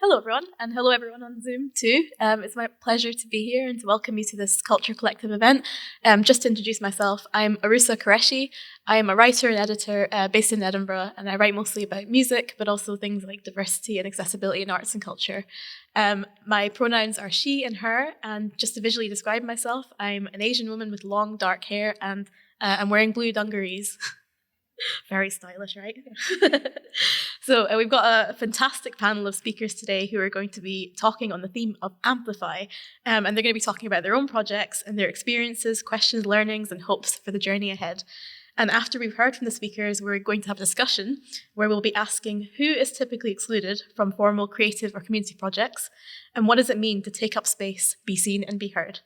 Hello, everyone, and hello, everyone on Zoom, too. It's my pleasure to be here and to welcome you to this Culture Collective event. Just to introduce myself, I'm Arusa Qureshi. I am a writer and editor based in Edinburgh, and I write mostly about music, but also things like diversity and accessibility in arts and culture. My pronouns are she and her, and just to visually describe myself, I'm an Asian woman with long, dark hair, and I'm wearing blue dungarees. Very stylish, right? So we've got a fantastic panel of speakers today who are going to be talking on the theme of AMPLIFY, and they're going to be talking about their own projects and their experiences, questions, learnings, and hopes for the journey ahead. And after we've heard from the speakers, we're going to have a discussion where we'll be asking who is typically excluded from formal creative or community projects, and what does it mean to take up space, be seen, and be heard.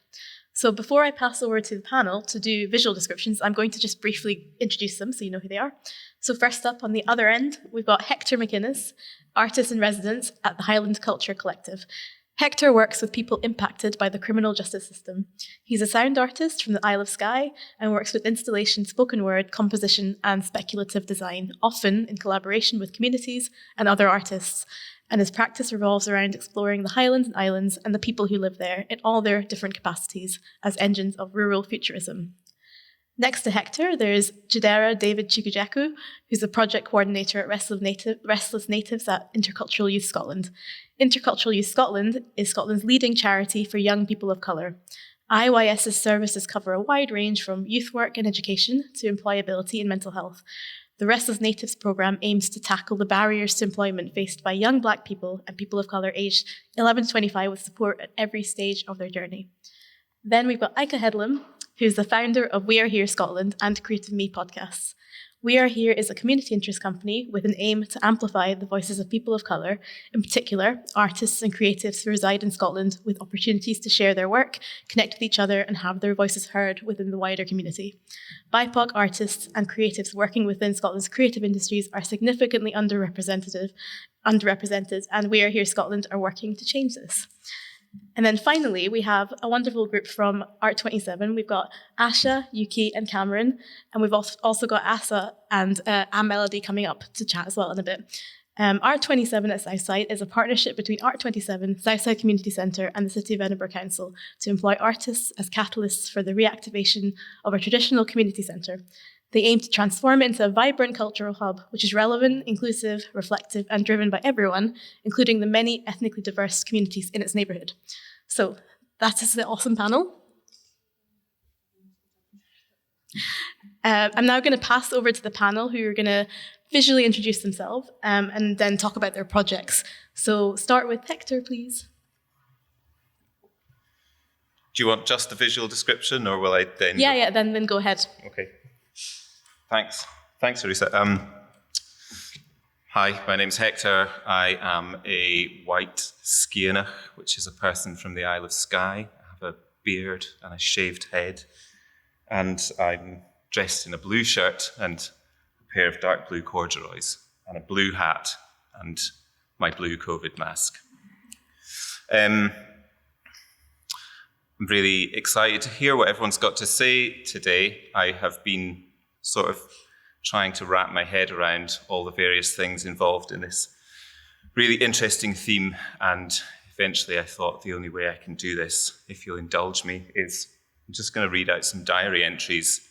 So before I pass over to the panel to do visual descriptions, I'm going to just briefly introduce them so you know who they are. So first up on the other end, we've got Hector MacInnes, artist in residence at the Highland Culture Collective. Hector works with people impacted by the criminal justice system. He's a sound artist from the Isle of Skye and works with installation, spoken word, composition, and speculative design, often in collaboration with communities and other artists. And his practice revolves around exploring the Highlands and Islands and the people who live there in all their different capacities as engines of rural futurism. Next to Hector, there's Chidera David Chukwujekwu, who's the project coordinator at Restless Natives at Intercultural Youth Scotland. Intercultural Youth Scotland is Scotland's leading charity for young people of colour. IYS's services cover a wide range from youth work and education to employability and mental health. The Restless Natives programme aims to tackle the barriers to employment faced by young Black people and people of colour aged 11 to 25 with support at every stage of their journey. Then we've got Aika Headlam, who's the founder of We Are Here Scotland and Creative Me podcasts. We Are Here is a community interest company with an aim to amplify the voices of people of colour, in particular artists and creatives who reside in Scotland, with opportunities to share their work, connect with each other and have their voices heard within the wider community. BIPOC artists and creatives working within Scotland's creative industries are significantly underrepresented, and We Are Here Scotland are working to change this. And then finally, we have a wonderful group from Art27. We've got Asha, Yuki, and Cameron, and we've also got Azza and Melody coming up to chat as well in a bit. Art27 at Southside is a partnership between Art27, Southside Community Centre, and the City of Edinburgh Council to employ artists as catalysts for the reactivation of a traditional community centre. They aim to transform it into a vibrant cultural hub, which is relevant, inclusive, reflective, and driven by everyone, including the many ethnically diverse communities in its neighbourhood. So that is the awesome panel. I'm now going to pass over to the panel who are going to visually introduce themselves and then talk about their projects. So start with Hector, please. Do you want just the visual description, or will I then? Yeah, then go ahead. Okay. Thanks, Arusa. Hi, my name's Hector. I am a white Scianach, which is a person from the Isle of Skye. I have a beard and a shaved head, and I'm dressed in a blue shirt and a pair of dark blue corduroys, and a blue hat, and my blue COVID mask. I'm really excited to hear what everyone's got to say today. I have been sort of trying to wrap my head around all the various things involved in this really interesting theme, and eventually I thought the only way I can do this, if you'll indulge me, is I'm just going to read out some diary entries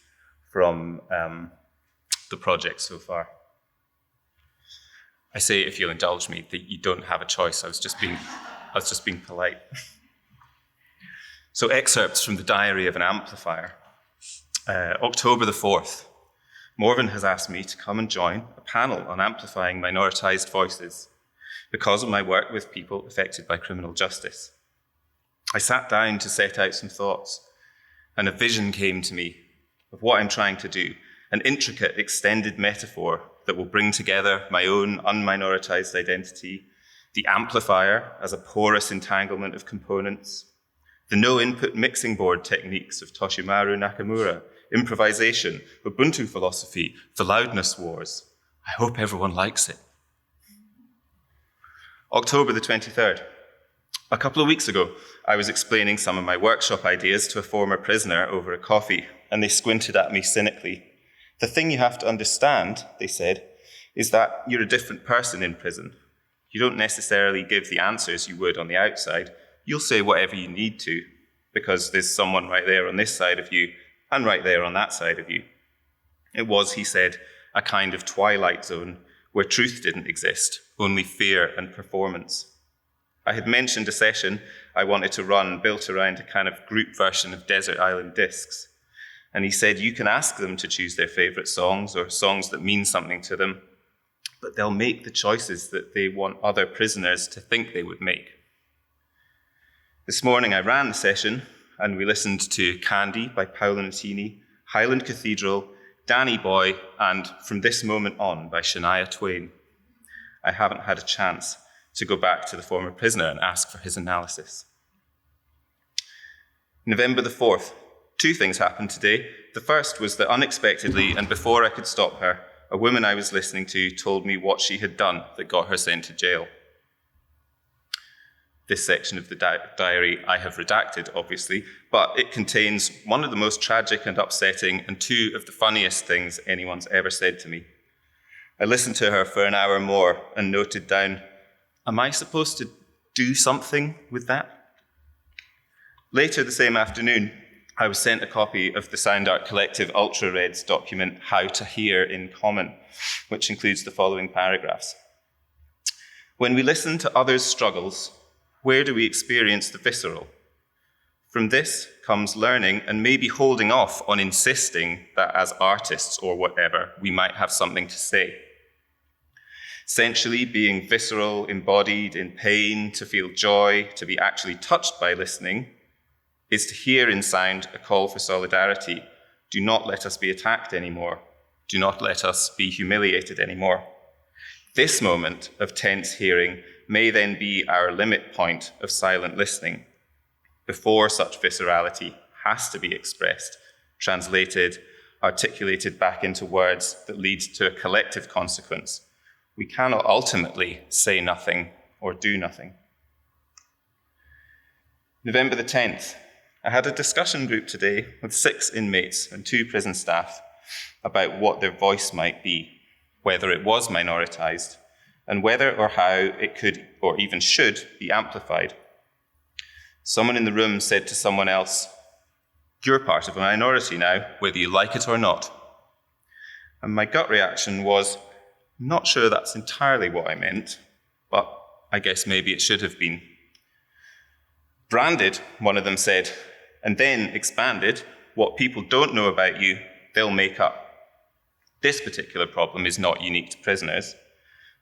from the project so far. I say, if you'll indulge me, that you don't have a choice. I was just being polite. So, excerpts from the diary of an amplifier. October the 4th. Morven has asked me to come and join a panel on amplifying minoritized voices because of my work with people affected by criminal justice. I sat down to set out some thoughts, and a vision came to me of what I'm trying to do, an intricate, extended metaphor that will bring together my own unminoritized identity, the amplifier as a porous entanglement of components, the no-input mixing board techniques of Toshimaru Nakamura, improvisation, Ubuntu philosophy, the loudness wars. I hope everyone likes it. October the 23rd. A couple of weeks ago, I was explaining some of my workshop ideas to a former prisoner over a coffee, and they squinted at me cynically. The thing you have to understand, they said, is that you're a different person in prison. You don't necessarily give the answers you would on the outside. You'll say whatever you need to, because there's someone right there on this side of you and right there on that side of you. It was, he said, a kind of twilight zone where truth didn't exist, only fear and performance. I had mentioned a session I wanted to run built around a kind of group version of Desert Island Discs. And he said, you can ask them to choose their favorite songs or songs that mean something to them, but they'll make the choices that they want other prisoners to think they would make. This morning I ran the session and we listened to Candy by Paolo Nutini, Highland Cathedral, Danny Boy, and From This Moment On by Shania Twain. I haven't had a chance to go back to the former prisoner and ask for his analysis. November the 4th, 2 things happened today. The first was that unexpectedly, and before I could stop her, a woman I was listening to told me what she had done that got her sent to jail. This section of the diary I have redacted, obviously, but it contains one of the most tragic and upsetting and 2 of the funniest things anyone's ever said to me. I listened to her for an hour more and noted down, am I supposed to do something with that? Later the same afternoon, I was sent a copy of the Sound Art Collective Ultra Reds document, How to Hear in Common, which includes the following paragraphs. When we listen to others' struggles, where do we experience the visceral? From this comes learning and maybe holding off on insisting that as artists or whatever, we might have something to say. Essentially, being visceral, embodied in pain, to feel joy, to be actually touched by listening, is to hear in sound a call for solidarity. Do not let us be attacked anymore. Do not let us be humiliated anymore. This moment of tense hearing may then be our limit point of silent listening before such viscerality has to be expressed, translated, articulated back into words that lead to a collective consequence. We cannot ultimately say nothing or do nothing. November the 10th, I had a discussion group today with 6 inmates and 2 prison staff about what their voice might be, whether it was minoritized, and whether or how it could or even should be amplified. Someone in the room said to someone else, "You're part of a minority now, whether you like it or not." And my gut reaction was, I'm not sure that's entirely what I meant, but I guess maybe it should have been. Branded, one of them said, and then expanded, what people don't know about you, they'll make up. This particular problem is not unique to prisoners,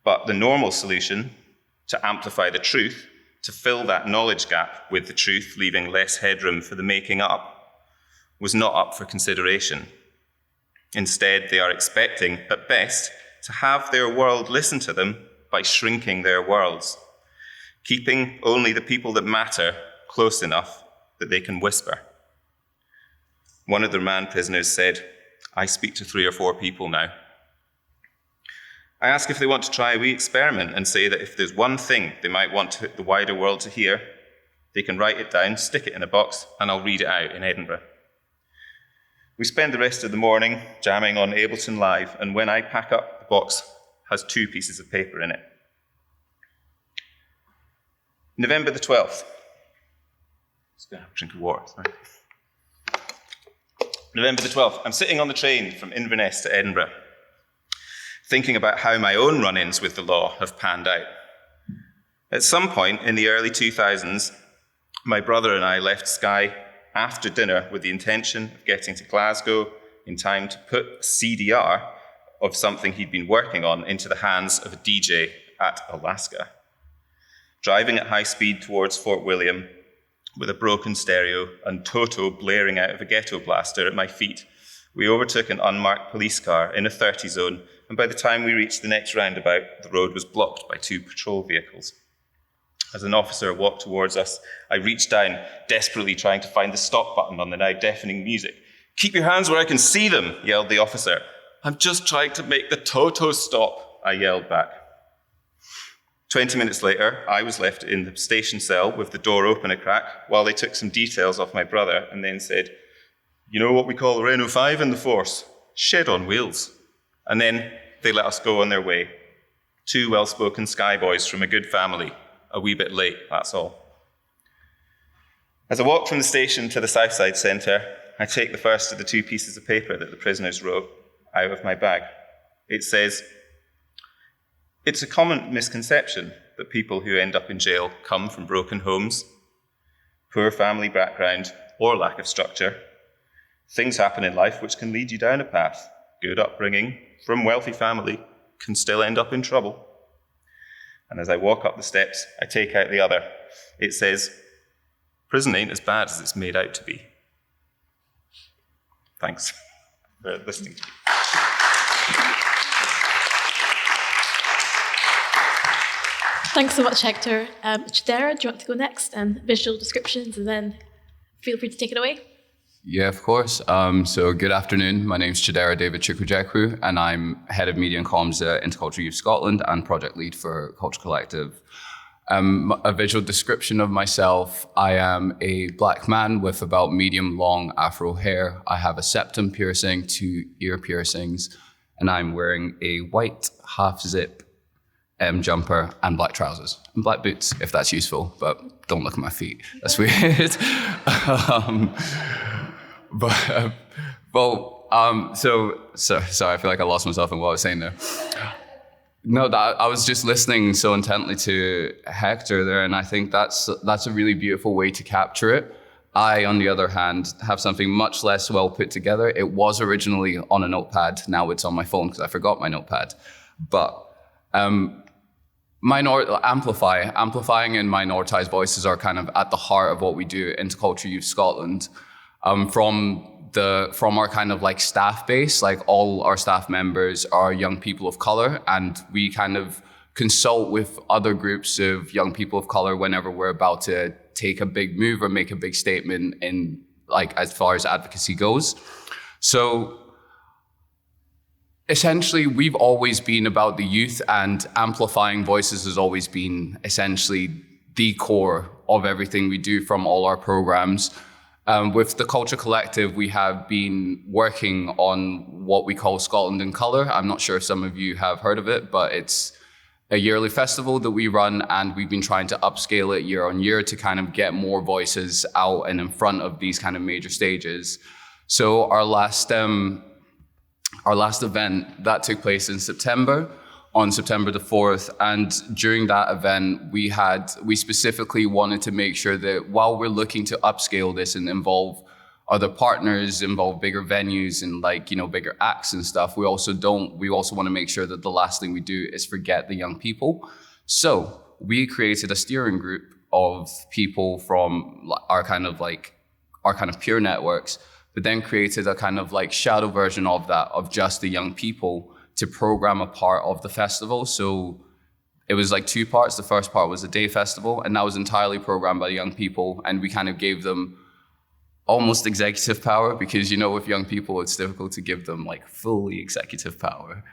but the normal solution, to amplify the truth, to fill that knowledge gap with the truth, leaving less headroom for the making up, was not up for consideration. Instead, they are expecting, at best, to have their world listen to them by shrinking their worlds, keeping only the people that matter close enough that they can whisper. One of the remand prisoners said, "I speak to 3 or 4 people now." I ask if they want to try a wee experiment and say that if there's one thing they might want the wider world to hear, they can write it down, stick it in a box, and I'll read it out in Edinburgh. We spend the rest of the morning jamming on Ableton Live, and when I pack up, the box has 2 pieces of paper in it. November the 12th. Just going to have a drink of water, sorry. November the 12th. I'm sitting on the train from Inverness to Edinburgh, thinking about how my own run-ins with the law have panned out. At some point in the early 2000s, my brother and I left Skye after dinner with the intention of getting to Glasgow in time to put a CDR of something he'd been working on into the hands of a DJ at Alaska. Driving at high speed towards Fort William with a broken stereo and Toto blaring out of a ghetto blaster at my feet, we overtook an unmarked police car in a 30 zone, and by the time we reached the next roundabout, the road was blocked by 2 patrol vehicles. As an officer walked towards us, I reached down, desperately trying to find the stop button on the now deafening music. "Keep your hands where I can see them," yelled the officer. "I'm just trying to make the Toto stop," I yelled back. 20 minutes later, I was left in the station cell with the door open a crack while they took some details off my brother and then said, "You know what we call a Renault 5 in the force? Shed on wheels." And then they let us go on their way. Two well-spoken sky boys from a good family, a wee bit late, that's all. As I walk from the station to the Southside Centre, I take the first of the two pieces of paper that the prisoners wrote out of my bag. It says, "It's a common misconception that people who end up in jail come from broken homes, poor family background, or lack of structure. Things happen in life which can lead you down a path. Good upbringing from wealthy family can still end up in trouble." And as I walk up the steps, I take out the other. It says, "Prison ain't as bad as it's made out to be." Thanks for listening to me. Thanks so much, Hector. Chidera, do you want to go next? And visual descriptions, and then feel free to take it away. Yeah, of course. So good afternoon. My name's Chidera David Chukwujekwu, and I'm head of media and comms at Intercultural Youth Scotland and project lead for Culture Collective. A visual description of myself: I am a black man with about medium long afro hair. I have a septum piercing, 2 ear piercings, and I'm wearing a white half zip jumper and black trousers and black boots, if that's useful, but don't look at my feet. That's weird. Sorry, I feel like I lost myself in what I was saying there. No, I was just listening so intently to Hector there, and I think that's a really beautiful way to capture it. I, on the other hand, have something much less well put together. It was originally on a notepad. Now it's on my phone because I forgot my notepad. But amplifying and minoritized voices are kind of at the heart of what we do at Intercultural Youth Scotland. From our kind of like staff base, like all our staff members are young people of color, and we kind of consult with other groups of young people of color whenever we're about to take a big move or make a big statement in like as far as advocacy goes. So essentially, we've always been about the youth, and amplifying voices has always been essentially the core of everything we do from all our programs. With the Culture Collective, we have been working on what we call Scotland in Colour. I'm not sure if some of you have heard of it, but it's a yearly festival that we run, and we've been trying to upscale it year on year to kind of get more voices out and in front of these kind of major stages. So our last event that took place in September, on September the 4th. And during that event, we specifically wanted to make sure that while we're looking to upscale this and involve other partners, involve bigger venues and bigger acts and stuff, we also want to make sure that the last thing we do is forget the young people. So we created a steering group of people from our kind of peer networks, but then created a kind of like shadow version of that, of just the young people, to program a part of the festival. So it was like 2 parts. The first part was a day festival, and that was entirely programmed by young people. And we kind of gave them almost executive power, because, with young people, it's difficult to give them like fully executive power.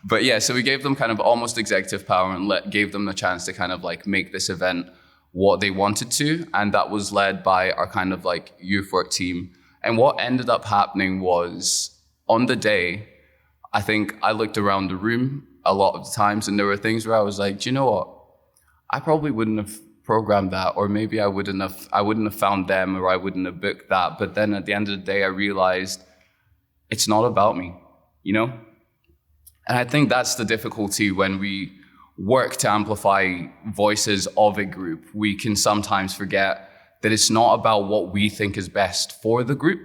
But yeah, so we gave them kind of almost executive power and gave them the chance to kind of like make this event what they wanted to. And that was led by our kind of like youth work team. And what ended up happening was, on the day, I think I looked around the room a lot of the times, and there were things where I was like, do you know what? I probably wouldn't have programmed that, or maybe I wouldn't have found them, or I wouldn't have booked that. But then at the end of the day, I realized it's not about me, And I think that's the difficulty when we work to amplify voices of a group. We can sometimes forget that it's not about what we think is best for the group,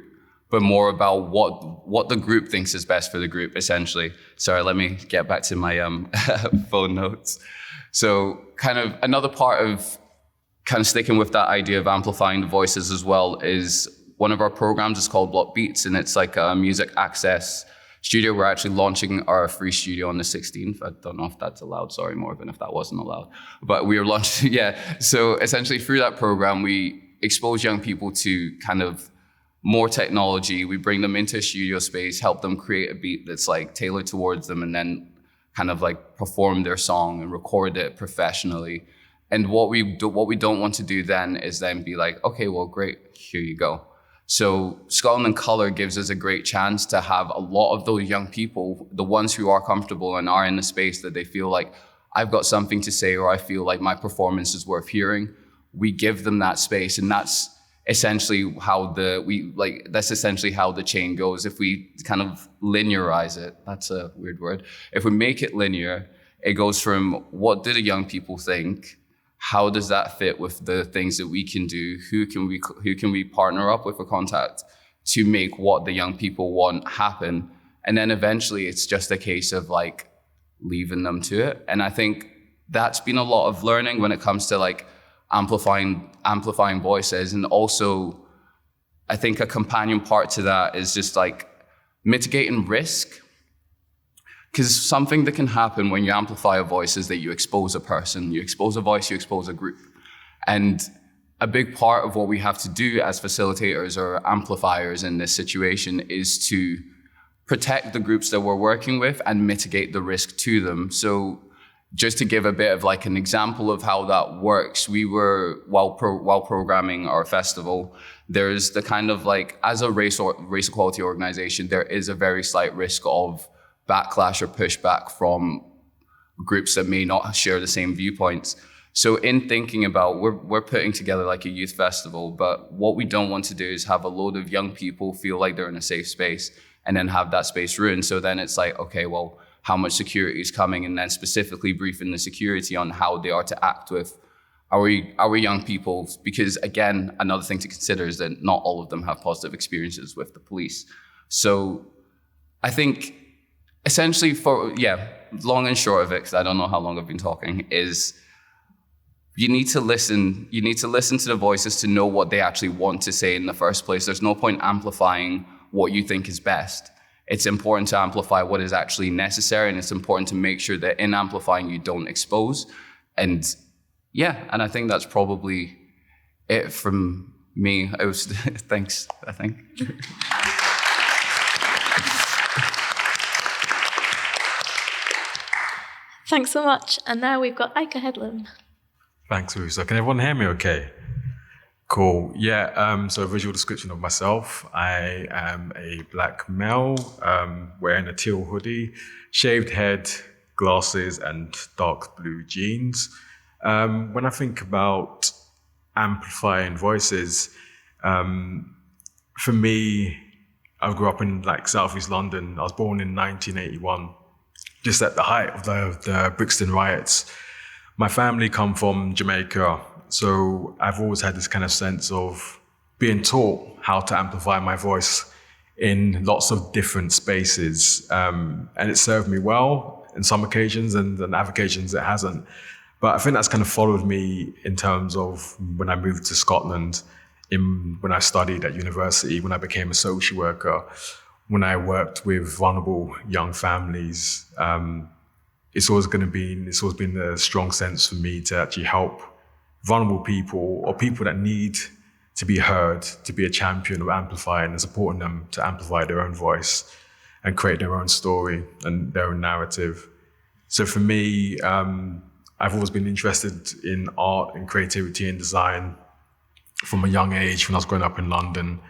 but more about what the group thinks is best for the group, essentially. Sorry, let me get back to my phone notes. So kind of another part of kind of sticking with that idea of amplifying the voices as well is one of our programs is called Block Beats, and it's like a music access studio. We're actually launching our free studio on the 16th. I don't know if that's allowed. Sorry, Morgan, if that wasn't allowed. But we are launching, yeah. So essentially through that program, we expose young people to kind of more technology. We bring them into a studio space, help them create a beat that's like tailored towards them, and then kind of like perform their song and record it professionally. And what we don't want to do then is then be like, okay, well, great, here you go. So Scotland in Colour gives us a great chance to have a lot of those young people, the ones who are comfortable and are in the space that they feel like, I've got something to say, or I feel like my performance is worth hearing. We give them that space, and that's essentially how the chain goes. If we kind of linearize it, that's a weird word. If we make it linear, it goes from what do the young people think? How does that fit with the things that we can do? Who can we partner up with or contact to make what the young people want happen? And then eventually it's just a case of like leaving them to it. And I think that's been a lot of learning when it comes to like amplifying voices. And also I think a companion part to that is just like mitigating risk. Because something that can happen when you amplify a voice is that you expose a person, you expose a voice, you expose a group. And a big part of what we have to do as facilitators or amplifiers in this situation is to protect the groups that we're working with and mitigate the risk to them. So just to give a bit of like an example of how that works, we were, while programming our festival, there's the kind of like, as a race equality organization, there is a very slight risk of backlash or pushback from groups that may not share the same viewpoints. So in thinking about, we're putting together like a youth festival, but what we don't want to do is have a load of young people feel like they're in a safe space and then have that space ruined. So then it's like, okay, well, how much security is coming? And then specifically briefing the security on how they are to act with our young people. Because again, another thing to consider is that not all of them have positive experiences with the police. So I think essentially long and short of it, because I don't know how long I've been talking, is you need to listen. You need to listen to the voices to know what they actually want to say in the first place. There's no point amplifying what you think is best. It's important to amplify what is actually necessary, and it's important to make sure that in amplifying you don't expose. And I think that's probably it from me. Thanks, I think. Thanks so much. And now we've got Ika Headlam. Thanks, Arusa. Can everyone hear me okay? Cool. Yeah, so a visual description of myself. I am a black male, wearing a teal hoodie, shaved head, glasses, and dark blue jeans. When I think about amplifying voices, for me, I grew up in like Southeast London. I was born in 1981. Just at the height of the Brixton riots. My family come from Jamaica, so I've always had this kind of sense of being taught how to amplify my voice in lots of different spaces. And it served me well in some occasions, and on other occasions it hasn't. But I think that's kind of followed me in terms of when I moved to Scotland, when I studied at university, when I became a social worker, when I worked with vulnerable young families, it's always been a strong sense for me to actually help vulnerable people or people that need to be heard, to be a champion of amplifying and supporting them to amplify their own voice and create their own story and their own narrative. So for me, I've always been interested in art and creativity and design from a young age when I was growing up in London.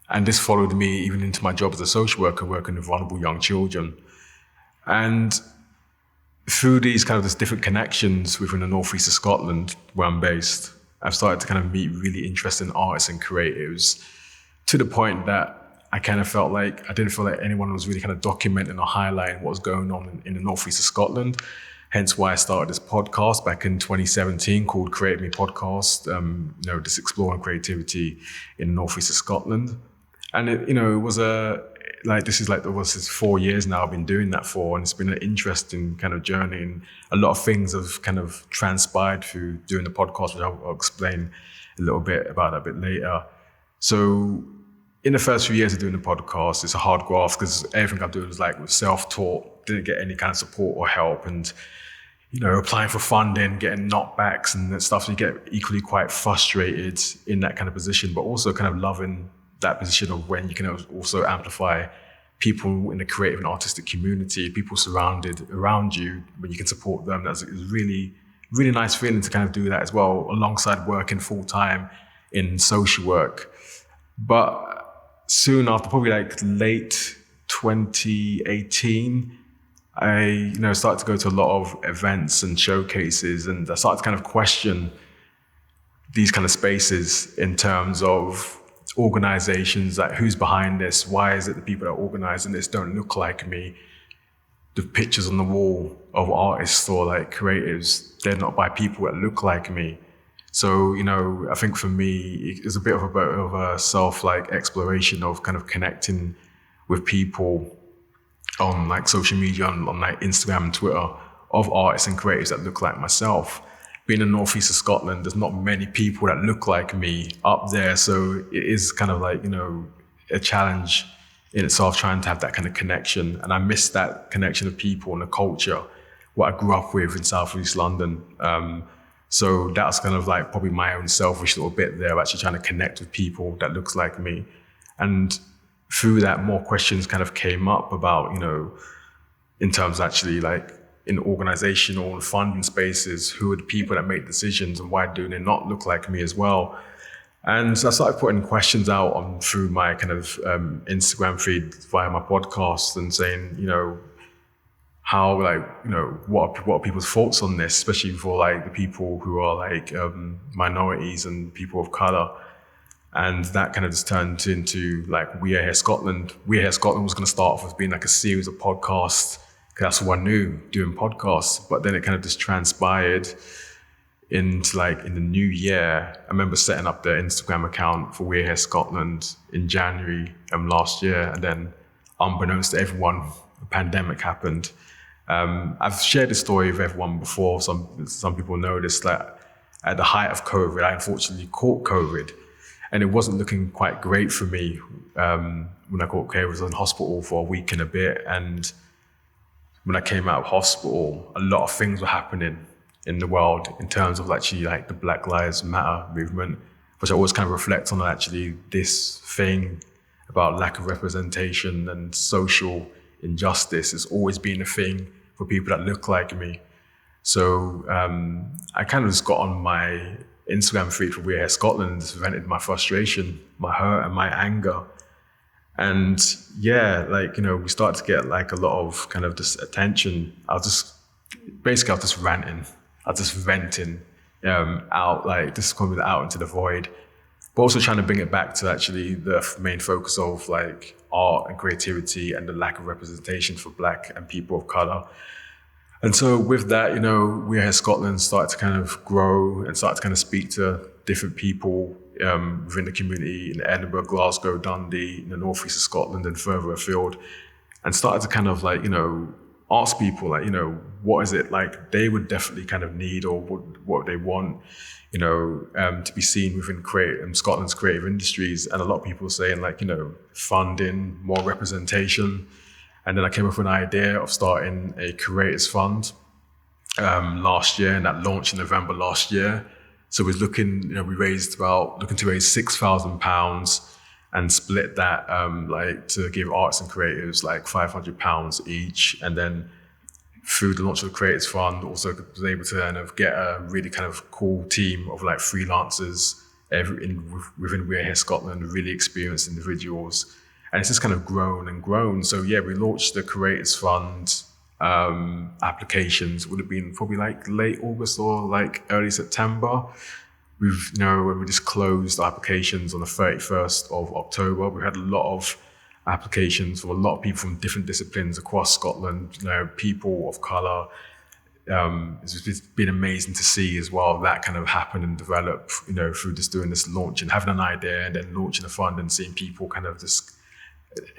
And this followed me even into my job as a social worker, working with vulnerable young children. And through these different connections within the northeast of Scotland, where I'm based, I've started to kind of meet really interesting artists and creatives to the point that I didn't feel like anyone was really kind of documenting or highlighting what was going on in the northeast of Scotland. Hence why I started this podcast back in 2017 called Create Me Podcast, just exploring creativity in the northeast of Scotland. And it was this is 4 years now I've been doing that for, and it's been an interesting kind of journey, and a lot of things have kind of transpired through doing the podcast, which I'll explain a little bit about that a bit later. So in the first few years of doing the podcast, it's a hard graft because everything I'm doing is like with self-taught, didn't get any kind of support or help, and applying for funding, getting knockbacks and stuff, so you get equally quite frustrated in that kind of position, but also kind of loving that position of when you can also amplify people in the creative and artistic community, people surrounded around you, when you can support them. That's a really, really nice feeling to kind of do that as well, alongside working full-time in social work. But soon after, probably like late 2018, I started to go to a lot of events and showcases, and I started to kind of question these kind of spaces in terms of organizations, like who's behind this? Why is it the people that are organizing this don't look like me? The pictures on the wall of artists or like creatives, they're not by people that look like me. So, I think for me, it's a bit of a self exploration of kind of connecting with people on like social media, on like Instagram and Twitter, of artists and creatives that look like myself. Being in the northeast of Scotland, there's not many people that look like me up there. So it is kind of like, a challenge in itself, trying to have that kind of connection. And I miss that connection of people and the culture, what I grew up with in Southeast London. So that's kind of like probably my own selfish little bit there, of actually trying to connect with people that looks like me. And through that, more questions kind of came up about, in terms of actually like in organizational and funding spaces, who are the people that make decisions and why do they not look like me as well? And so I started putting questions out through my kind of Instagram feed via my podcast and saying, how what are people's thoughts on this, especially for like the people who are like minorities and people of color. And that kind of just turned into like We Are Here Scotland. We Are Here Scotland was going to start off as being like a series of podcasts. That's what I knew, doing podcasts. But then it kind of just transpired into like in the new year. I remember setting up the Instagram account for We Are Here Scotland in January last year. And then unbeknownst to everyone, the pandemic happened. I've shared this story with everyone before. Some people know this, that at the height of COVID, I unfortunately caught COVID. And it wasn't looking quite great for me when I caught COVID. I was in hospital for a week and a bit. And when I came out of hospital, a lot of things were happening in the world in terms of actually like the Black Lives Matter movement, which I always kind of reflect on actually this thing about lack of representation and social injustice has always been a thing for people that look like me. So I kind of just got on my Instagram feed for We Are Here Scotland and just vented my frustration, my hurt and my anger. And yeah, we started to get like a lot of kind of just attention. I was just ranting. I was just venting out, like just coming out into the void, but also trying to bring it back to actually the main focus of like art and creativity and the lack of representation for Black and people of color. And so with that, We Are Here Scotland started to kind of grow and started to kind of speak to different people within the community in Edinburgh, Glasgow, Dundee, in the northeast of Scotland and further afield, and started to kind of like, ask people like, what is it like they would definitely kind of need or what they want, to be seen within Scotland's creative industries. And a lot of people saying like, funding, more representation. And then I came up with an idea of starting a creators fund last year, and that launched in November last year. So we was looking to raise £6,000 and split that to give artists and creatives like £500 each. And then through the launch of the Creators Fund, also was able to kind of get a really kind of cool team of like freelancers within We Are Here Scotland, really experienced individuals. And it's just kind of grown and grown. So yeah, we launched the Creators Fund applications, would have been probably like late August or like early September. When we just closed applications on the 31st of October, we had a lot of applications from a lot of people from different disciplines across Scotland, people of colour. It's just been amazing to see as well that kind of happen and develop, through just doing this launch and having an idea and then launching a fund and seeing people kind of just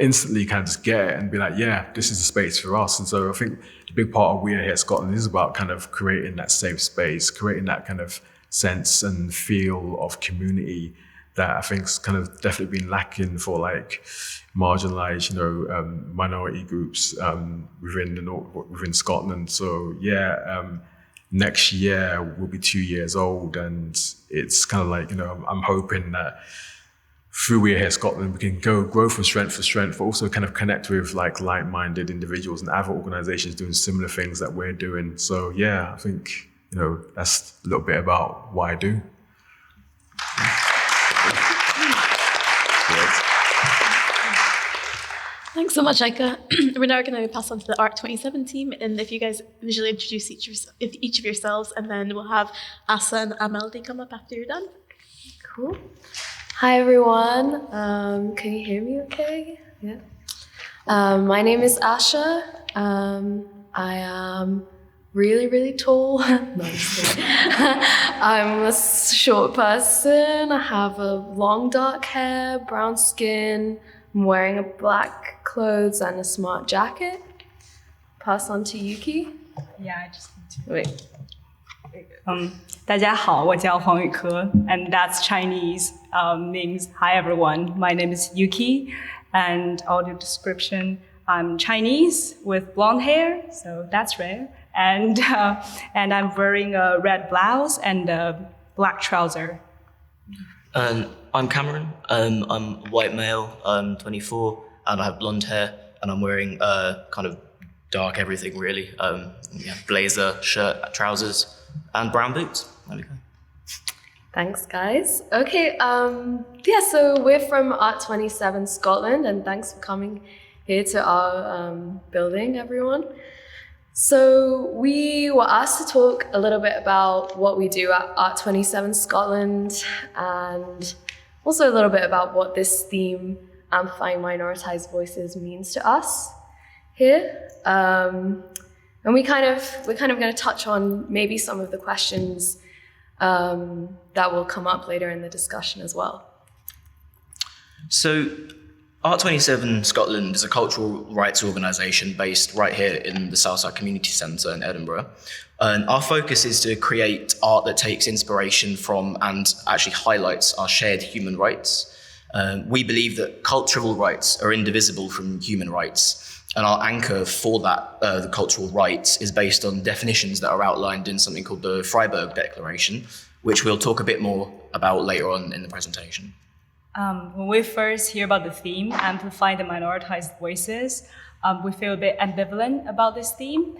instantly kind of just get it and be like, yeah, this is the space for us. And so I think the big part of We Are Here Scotland is about kind of creating that safe space, creating that kind of sense and feel of community that I think's kind of definitely been lacking for like marginalized, minority groups within Scotland. So yeah, next year will be 2 years old, and it's kind of like, I'm hoping that through We Are Here Scotland, we can grow from strength to strength, but also kind of connect with like like-minded individuals and other organizations doing similar things that we're doing. So yeah, I think, that's a little bit about what I do. afterwards. Thanks so much, Aika. We're now going to pass on to the Art 27 team, and if you guys visually introduce each of yourselves, and then we'll have Azza and Ameldi come up after you're done. Cool. Hi, everyone. Can you hear me okay? Yeah. My name is Asha. I am really, really tall. No, I'm just kidding. I'm a short person. I have a long dark hair, brown skin. I'm wearing a black clothes and a smart jacket. Pass on to Yuki. Yeah, I just need to. Wait. 大家好，我叫黄宇科 and that's Chinese, means hi everyone. My name is Yuki, and audio description, I'm Chinese with blonde hair, so that's rare. And I'm wearing a red blouse and a black trouser. I'm Cameron. I'm a white male. I'm 24, and I have blonde hair, and I'm wearing kind of dark everything really. Blazer, shirt, trousers, and brown boots. There we go. Thanks, guys. Okay, so we're from Art 27 Scotland, and thanks for coming here to our building, everyone. So we were asked to talk a little bit about what we do at Art 27 Scotland, and also a little bit about what this theme, amplifying minoritized voices, means to us here. And we're kind of going to touch on maybe some of the questions that will come up later in the discussion as well. So, Art 27 Scotland is a cultural rights organisation based right here in the Southside Community Centre in Edinburgh. And our focus is to create art that takes inspiration from and actually highlights our shared human rights. We believe that cultural rights are indivisible from human rights. And our anchor for that, the cultural rights, is based on definitions that are outlined in something called the Freiburg Declaration, which we'll talk a bit more about later on in the presentation. When we first hear about the theme, amplifying the minoritized voices, we feel a bit ambivalent about this theme.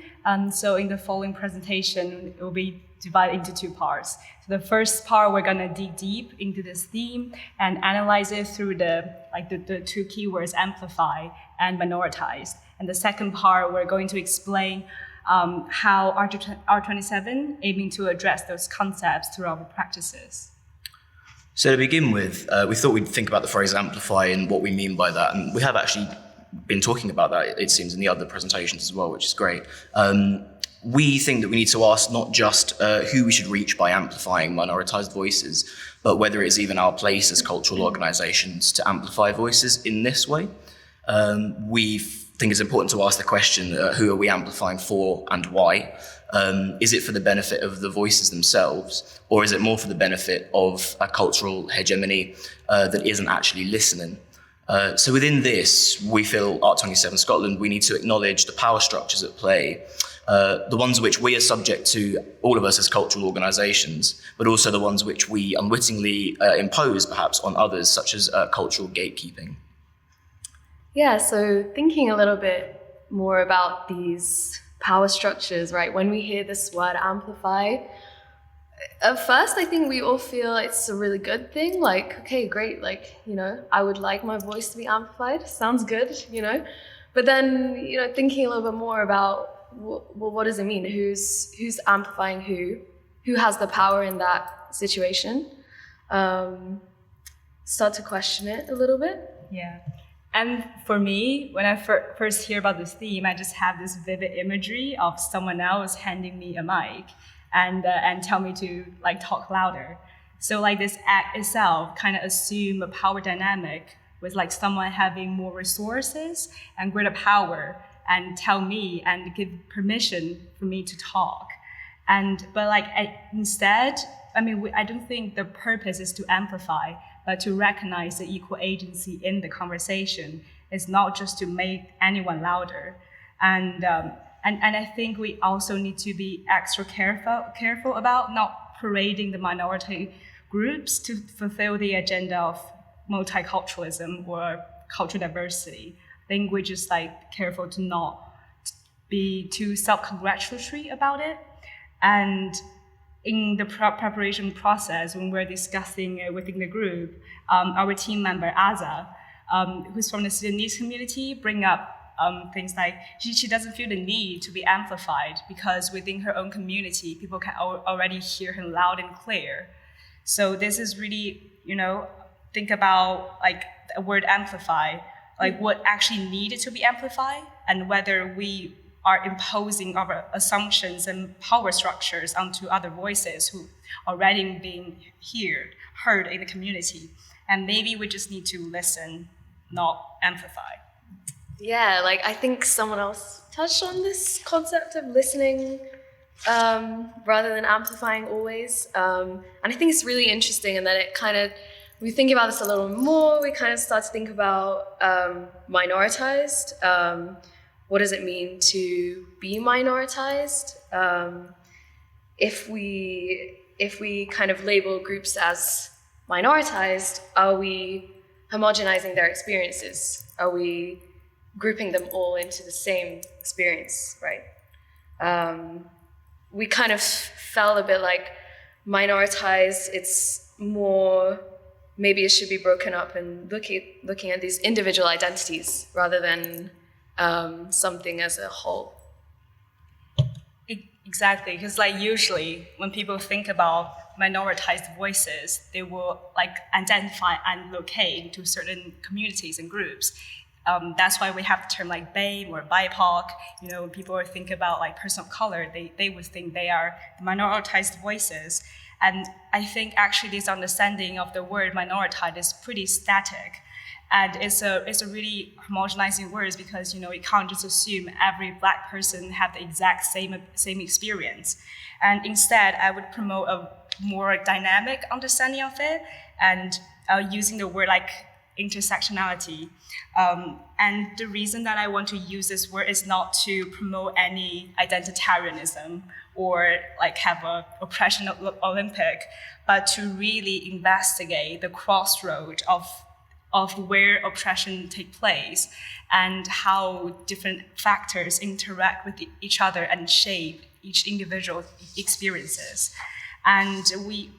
So in the following presentation, it will be divided into two parts. So the first part, we're gonna dig deep into this theme and analyze it through the two keywords, amplify and minoritized. And the second part, we're going to explain how R27 aiming to address those concepts through our practices. So to begin with, we thought we'd think about the phrase amplify and what we mean by that. And we have actually been talking about that, it seems, in the other presentations as well, which is great. We think that we need to ask not just who we should reach by amplifying minoritized voices, but whether it's even our place as cultural organizations to amplify voices in this way. We think it's important to ask the question, who are we amplifying for and why? Is it for the benefit of the voices themselves, or is it more for the benefit of a cultural hegemony that isn't actually listening? So within this, we feel Art 27 Scotland, we need to acknowledge the power structures at play, the ones which we are subject to, all of us as cultural organisations, but also the ones which we unwittingly impose perhaps on others, such as cultural gatekeeping. Yeah, so thinking a little bit more about these power structures, right? When we hear this word amplify, at first I think we all feel it's a really good thing. Like, okay, great. Like, I would like my voice to be amplified. Sounds good, But then, thinking a little bit more about, well, what does it mean? Who's amplifying who? Who has the power in that situation? Start to question it a little bit. Yeah. And for me, when I first hear about this theme, I just have this vivid imagery of someone else handing me a mic and tell me to talk louder. So this act itself kind of assume a power dynamic with someone having more resources and greater power and tell me and give permission for me to talk. But instead, I don't think the purpose is to amplify, but to recognize the equal agency in the conversation. It's not just to make anyone louder. And I think we also need to be extra careful about not parading the minority groups to fulfill the agenda of multiculturalism or cultural diversity. I think we're just careful to not be too self-congratulatory about it. And in the preparation process, when we're discussing within the group, our team member Azza, who's from the Sudanese community, bring up things like she doesn't feel the need to be amplified because within her own community, people can already hear her loud and clear. So this is really, think about like the word amplify, like what actually needed to be amplified, and whether we are imposing our assumptions and power structures onto other voices who are already being heard in the community. And maybe we just need to listen, not amplify. Yeah, like I think someone else touched on this concept of listening rather than amplifying always. And I think it's really interesting in that it kind of, we think about this a little more, we kind of start to think about minoritized. What does it mean to be minoritized? If we kind of label groups as minoritized, are we homogenizing their experiences? Are we grouping them all into the same experience, right? We kind of felt a bit like minoritized, it's more, maybe it should be broken up and looking at these individual identities rather than something as a whole. Exactly, because like usually when people think about minoritized voices, they will like identify and locate to certain communities and groups. That's why we have the term like BAME or BIPOC. When people think about like person of color, they would think they are the minoritized voices. And I think actually this understanding of the word minoritized is pretty static. And it's a really homogenizing words because, you can't just assume every Black person have the exact same experience. And instead, I would promote a more dynamic understanding of it and using the word like intersectionality. And the reason that I want to use this word is not to promote any identitarianism or like have a oppression Olympic, but to really investigate the crossroad of where oppression takes place and how different factors interact with each other and shape each individual experiences. And we,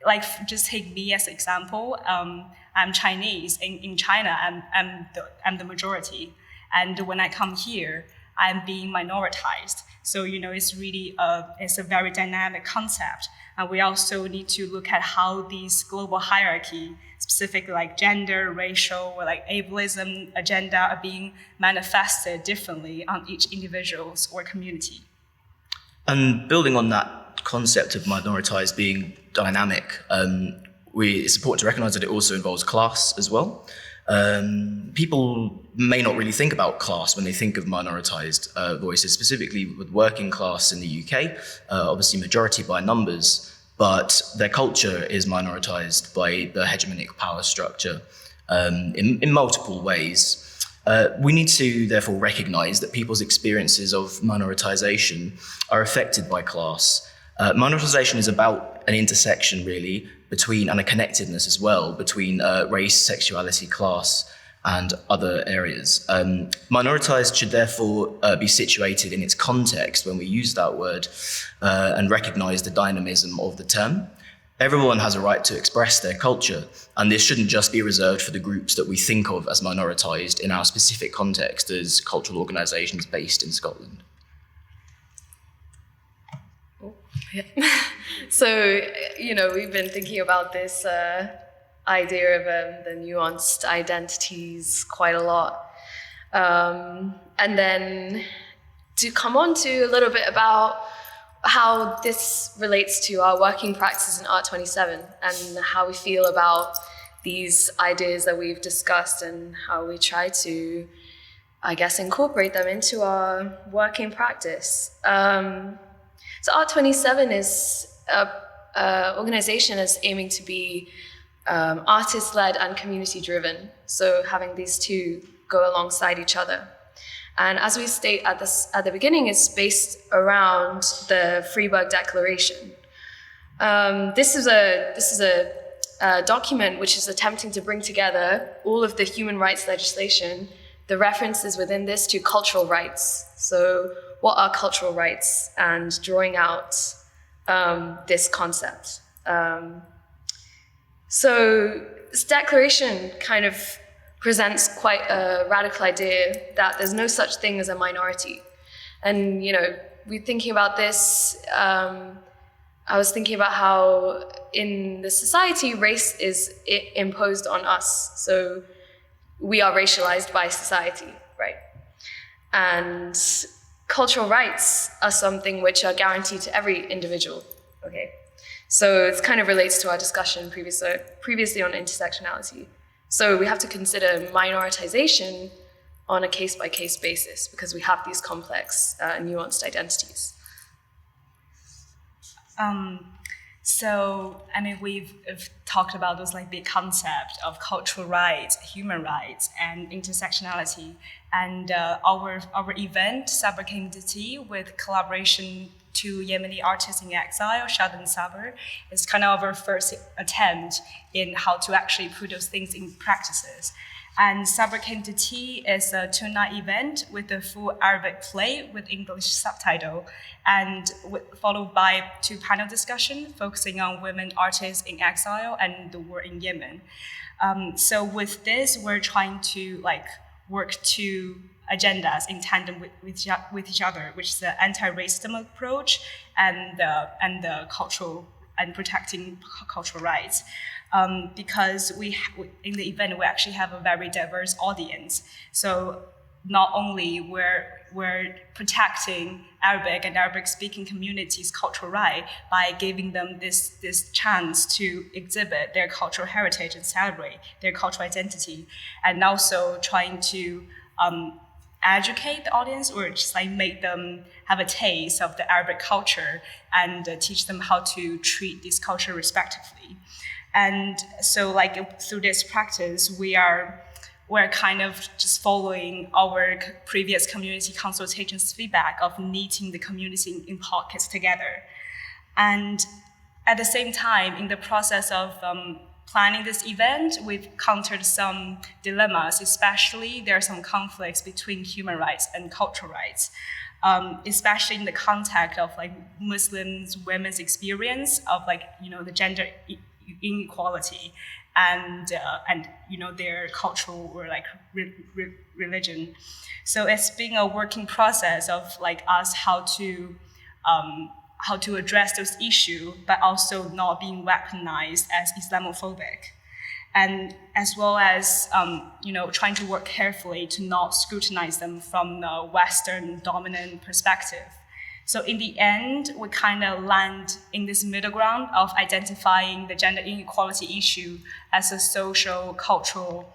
like, just take me as an example. I'm Chinese. In China, I'm the majority. And when I come here, I'm being minoritized. So, it's really it's a very dynamic concept. And we also need to look at how these global hierarchy, specifically like gender, racial, or like ableism agenda are being manifested differently on each individual's or community. And building on that concept of minoritized being dynamic, it's important to recognize that it also involves class as well. People may not really think about class when they think of minoritized voices, specifically with working class in the UK, obviously majority by numbers, but their culture is minoritized by the hegemonic power structure in multiple ways. We need to therefore recognize that people's experiences of minoritization are affected by class. Minoritization is about an intersection, really, between, and a connectedness as well, between race, sexuality, class, and other areas. Minoritized should therefore be situated in its context when we use that word and recognize the dynamism of the term. Everyone has a right to express their culture, and this shouldn't just be reserved for the groups that we think of as minoritized in our specific context as cultural organizations based in Scotland. Yeah. So, we've been thinking about this idea of the nuanced identities quite a lot. And then to come on to a little bit about how this relates to our working practices in Art 27 and how we feel about these ideas that we've discussed and how we try to, I guess, incorporate them into our working practice. So Art 27 is an organization that's aiming to be artist-led and community-driven. So having these two go alongside each other. And as we state at the beginning, it's based around the Freiburg Declaration. This is a document which is attempting to bring together all of the human rights legislation, the references within this to cultural rights. So what are cultural rights? And drawing out this concept. So this declaration kind of presents quite a radical idea that there's no such thing as a minority. And, we're thinking about this, I was thinking about how in the society, race is imposed on us. So we are racialized by society, right? And cultural rights are something which are guaranteed to every individual, okay? So it kind of relates to our discussion previously on intersectionality. So we have to consider minoritization on a case-by-case basis because we have these complex, nuanced identities. We've talked about those big concepts of cultural rights, human rights, and intersectionality. And our event, Sabr Came to Tea, with collaboration to Yemeni artists in exile, Shad and Sabr, is kind of our first attempt in how to actually put those things in practices. And Sabr Came to Tea is a two-night event with a full Arabic play with English subtitle, and followed by 2 panel discussions focusing on women artists in exile and the war in Yemen. So with this, we're trying to work 2 agendas in tandem with each other, which is the anti-racism approach and the cultural and protecting cultural rights. Because in the event we actually have a very diverse audience. So not only we're protecting Arabic and Arabic-speaking communities' cultural right by giving them this chance to exhibit their cultural heritage and celebrate their cultural identity, and also trying to educate the audience or just make them have a taste of the Arabic culture and teach them how to treat this culture respectively. And so through this practice, we're kind of just following our previous community consultations feedback of knitting the community in pockets together. And at the same time, in the process of planning this event, we've encountered some dilemmas, especially there are some conflicts between human rights and cultural rights, especially in the context of Muslims, women's experience of the gender inequality and their cultural or religion. So it's been a working process of us how to address those issues, but also not being weaponized as Islamophobic. And as well as trying to work carefully to not scrutinize them from the Western dominant perspective. So in the end, we kind of land in this middle ground of identifying the gender inequality issue as a social cultural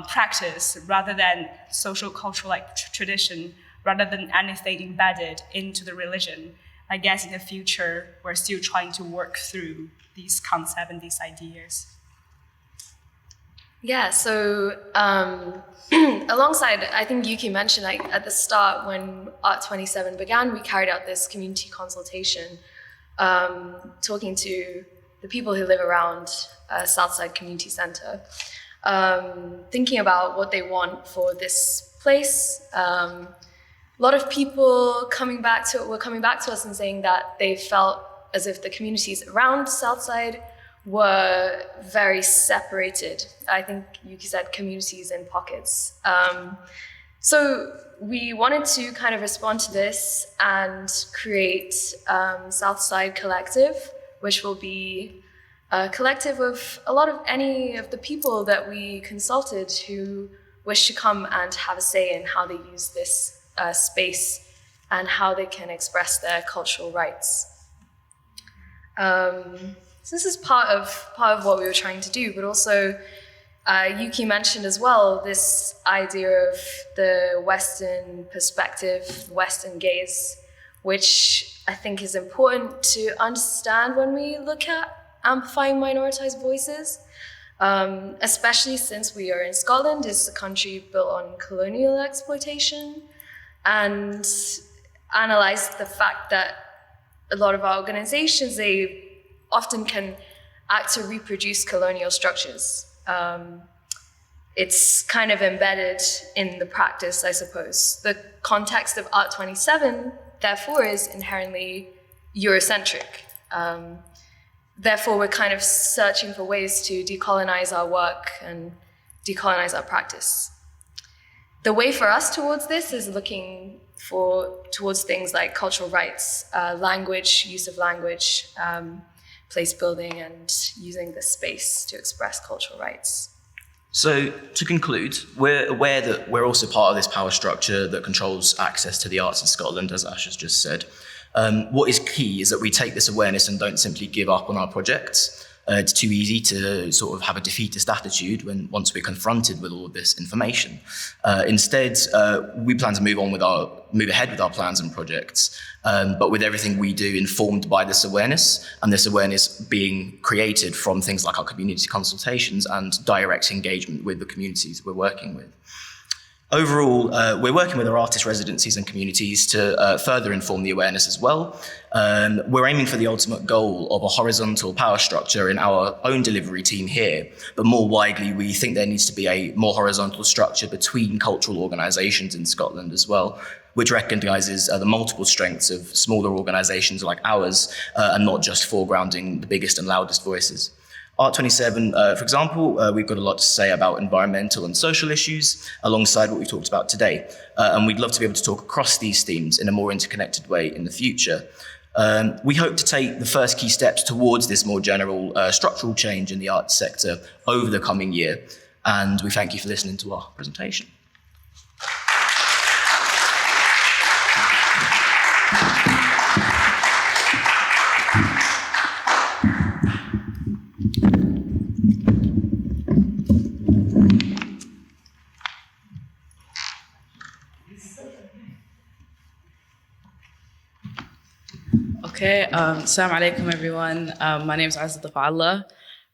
practice rather than social cultural tradition, rather than anything embedded into the religion. I guess in the future, we're still trying to work through these concepts and these ideas. Yeah, so alongside, I think Yuki mentioned at the start when Art 27 began, we carried out this community consultation, talking to the people who live around Southside Community Center, thinking about what they want for this place. A lot of people were coming back to us and saying that they felt as if the communities around Southside were very separated. I think Yuki said communities in pockets. So we wanted to kind of respond to this and create Southside Collective, which will be a collective of any of the people that we consulted who wish to come and have a say in how they use this space and how they can express their cultural rights. So this is part of what we were trying to do, but also Yuki mentioned as well this idea of the Western perspective, Western gaze, which I think is important to understand when we look at amplifying minoritized voices, especially since we are in Scotland. It's a country built on colonial exploitation, and analyze the fact that a lot of our organizations, they often can act to reproduce colonial structures. It's kind of embedded in the practice, I suppose. The context of Art 27, therefore, is inherently Eurocentric. Therefore, we're kind of searching for ways to decolonize our work and decolonize our practice. The way for us towards this is looking towards things like cultural rights, language, use of language, place building, and using the space to express cultural rights. So, to conclude, we're aware that we're also part of this power structure that controls access to the arts in Scotland, as Ash has just said. What is key is that we take this awareness and don't simply give up on our projects. It's too easy to sort of have a defeatist attitude once we're confronted with all of this information. Instead, we plan to move ahead with our plans and projects, but with everything we do informed by this awareness, and this awareness being created from things like our community consultations and direct engagement with the communities we're working with. Overall, we're working with our artist residencies and communities to further inform the awareness as well. We're aiming for the ultimate goal of a horizontal power structure in our own delivery team here, but more widely, we think there needs to be a more horizontal structure between cultural organisations in Scotland as well, which recognises the multiple strengths of smaller organisations like ours, and not just foregrounding the biggest and loudest voices. Art27, for example, we've got a lot to say about environmental and social issues alongside what we talked about today. And we'd love to be able to talk across these themes in a more interconnected way in the future. We hope to take the first key steps towards this more general structural change in the arts sector over the coming year. And we thank you for listening to our presentation. Okay, Assalamu alaikum everyone. My name is Azza Dafaalla.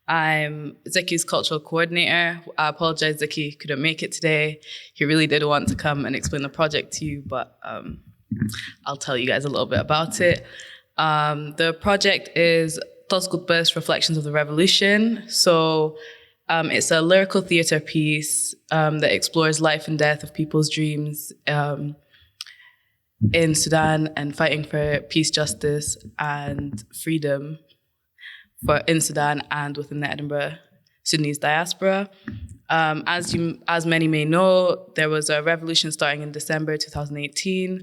I'm Zeki's cultural coordinator. I apologize, Zeki couldn't make it today. He really did want to come and explain the project to you, but I'll tell you guys a little bit about it. The project is Tosgutbus Reflections of the Revolution. So it's a lyrical theatre piece that explores life and death of people's dreams in Sudan and fighting for peace, justice, and freedom in Sudan and within the Edinburgh Sudanese diaspora. As many may know, there was a revolution starting in December 2018,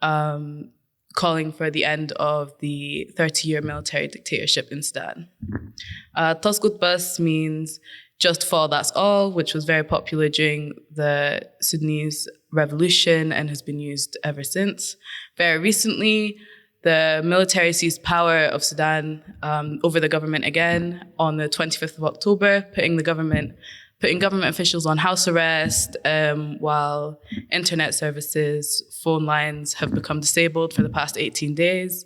calling for the end of the 30-year military dictatorship in Sudan. Tosgutbus means just for that's all, which was very popular during the Sudanese revolution and has been used ever since. Very recently, the military seized power of Sudan over the government again on the 25th of October, putting government officials on house arrest, while internet services, phone lines have become disabled for the past 18 days.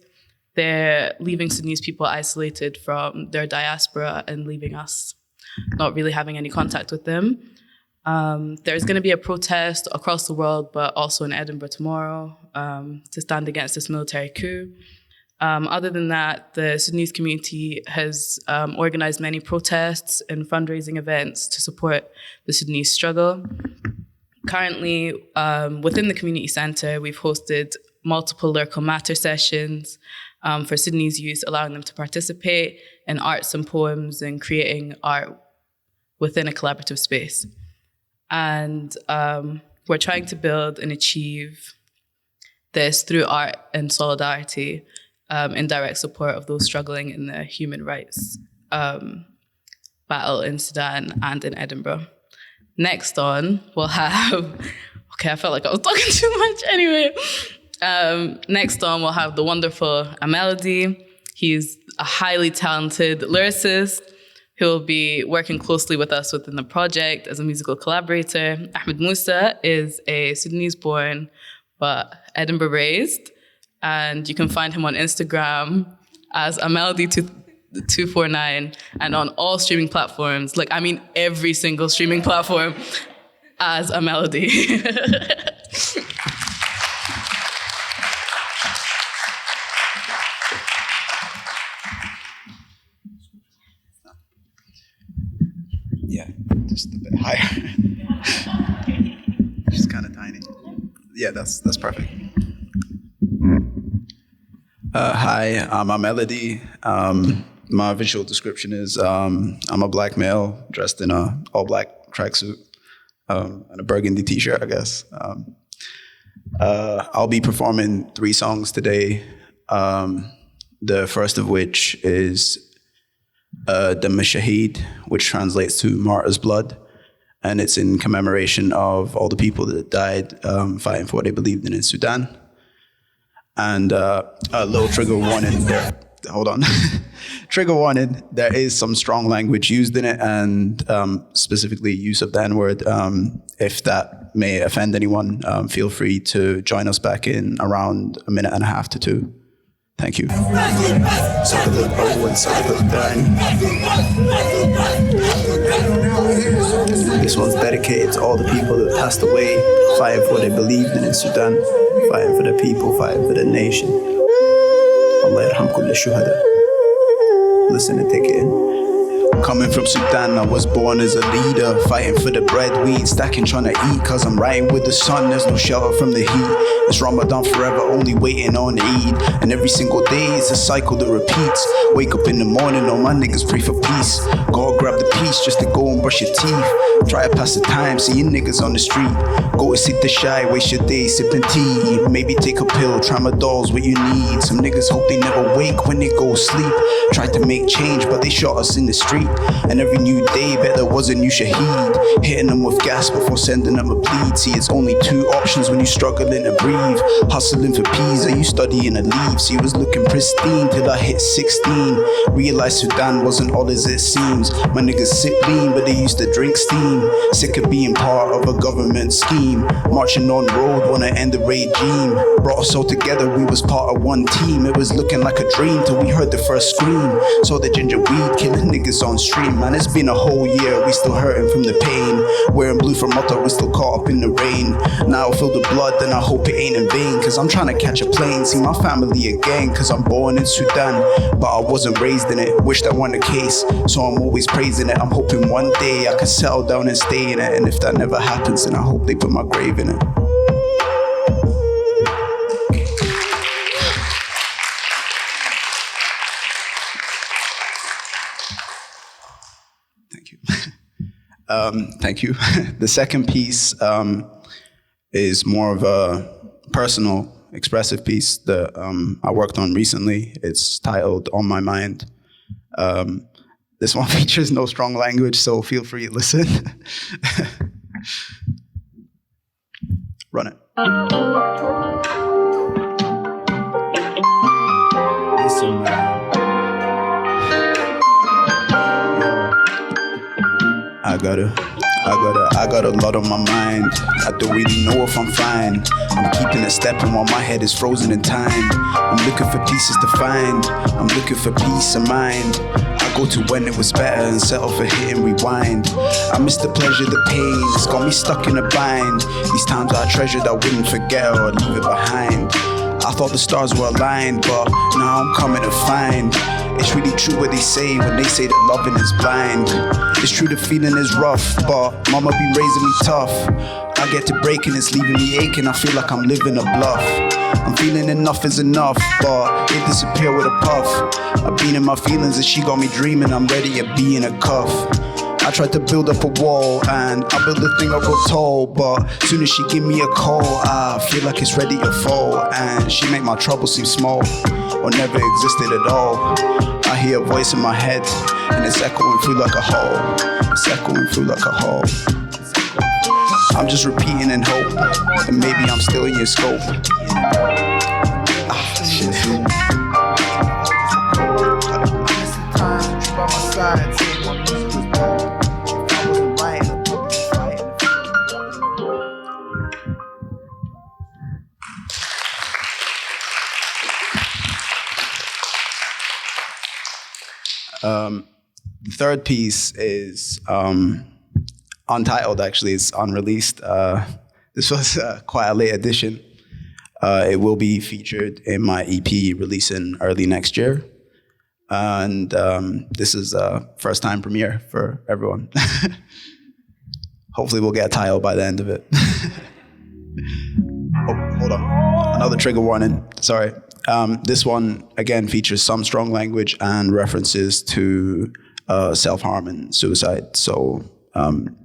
They're leaving Sudanese people isolated from their diaspora and leaving us not really having any contact with them. There's going to be a protest across the world, but also in Edinburgh tomorrow to stand against this military coup. Other than that, the Sudanese community has organized many protests and fundraising events to support the Sudanese struggle. Currently, within the community center, we've hosted multiple lyrical matter sessions for Sudanese youth, allowing them to participate in arts and poems and creating art within a collaborative space. And we're trying to build and achieve this through art and solidarity in direct support of those struggling in the human rights battle in Sudan and in Edinburgh. Next on, we'll have, okay, I felt like I was talking too much anyway. Next on, we'll have the wonderful Ameldy. He's a highly talented lyricist who will be working closely with us within the project as a musical collaborator. Ahmed Musa is a Sudanese-born but Edinburgh-raised, and you can find him on Instagram as Ameldy249 and on all streaming platforms, like I mean every single streaming platform, as Ameldy. Yeah, just a bit higher. She's kind of tiny. Yeah, that's perfect. Hi, I'm Melody. My visual description is I'm a black male dressed in a all black tracksuit and a burgundy t-shirt, I guess. I'll be performing 3 songs today. The first of which is the Mashahid, which translates to Martyr's Blood. And it's in commemoration of all the people that died fighting for what they believed in Sudan. And a little trigger warning there. Hold on. Trigger warning, there is some strong language used in it, and specifically use of the N-word. If that may offend anyone, feel free to join us back in around 1.5 minutes to 2. Thank you. Suck a little bow and suck a little thing. This one's dedicated to all the people that passed away, fighting for what they believed in Sudan, fighting for the people, fighting for the nation. Allah yarham kull shuhada. Listen and take it in. Coming from Sudan, I was born as a leader, fighting for the bread, weed, stacking, trying to eat, cause I'm riding with the sun, there's no shelter from the heat. It's Ramadan forever, only waiting on Eid, and every single day is a cycle that repeats. Wake up in the morning, all my niggas pray for peace. Go grab the piece just to go and brush your teeth. Try to pass the time, see your niggas on the street. Go and sit the shy, waste your day sipping tea. Maybe take a pill, tramadol's what you need. Some niggas hope they never wake when they go sleep. Tried to make change, but they shot us in the street. And every new day, bet there was a new shaheed. Hitting them with gas before sending them a plead. See, it's only 2 options when you struggling to breathe. Hustling for peas, are you studying to leave? See, it was looking pristine till I hit 16. Realized Sudan wasn't all as it seems. My niggas sit lean, but they used to drink steam. Sick of being part of a government scheme. Marching on road, wanna end the regime. Brought us all together, we was part of one team. It was looking like a dream till we heard the first scream. Saw the ginger weed killing niggas on stream. Man, it's been a whole year, we still hurting from the pain. Wearing blue from Mata, we still caught up in the rain. Now I feel the blood, then I hope it ain't in vain. Cause I'm trying to catch a plane, see my family again. Cause I'm born in Sudan, but I wasn't raised in it. Wish that weren't the case, so I'm always praising it. I'm hoping one day I can settle down and stay in it. And if that never happens, then I hope they put my grave in it. Thank you. The second piece is more of a personal, expressive piece that I worked on recently. It's titled On My Mind. This one features no strong language, so feel free to listen. Run it. Listen, man. I got a lot on my mind. I don't really know if I'm fine. I'm keeping a step and while my head is frozen in time. I'm looking for pieces to find. I'm looking for peace of mind. I go to when it was better and settle for hit and rewind. I miss the pleasure, the pain. It's got me stuck in a bind. These times I treasured, I wouldn't forget or leave it behind. I thought the stars were aligned, but now I'm coming to find it's really true what they say when they say that loving is blind. It's true the feeling is rough, but mama be raising me tough. I get to breaking, it's leaving me aching. I feel like I'm living a bluff. I'm feeling enough is enough, but it disappear with a puff. I've been in my feelings and she got me dreaming. I'm ready to be in a cuff. I tried to build up a wall and I built the thing up real tall, but soon as she give me a call, I feel like it's ready to fall. And she make my trouble seem small or never existed at all. I hear a voice in my head and it's echoing through like a hall. It's echoing through like a hall. I'm just repeating in hope that maybe I'm still in your scope. Shit. The third piece is untitled, actually. It's unreleased. This was quite a late edition. It will be featured in my EP releasing early next year. And this is a first-time premiere for everyone. Hopefully we'll get a title by the end of it. Oh, hold on. Another trigger warning. Sorry. This one, again, features some strong language and references to self-harm and suicide. So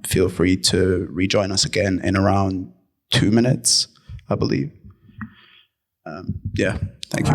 feel free to rejoin us again in around 2 minutes, I believe. Thank you.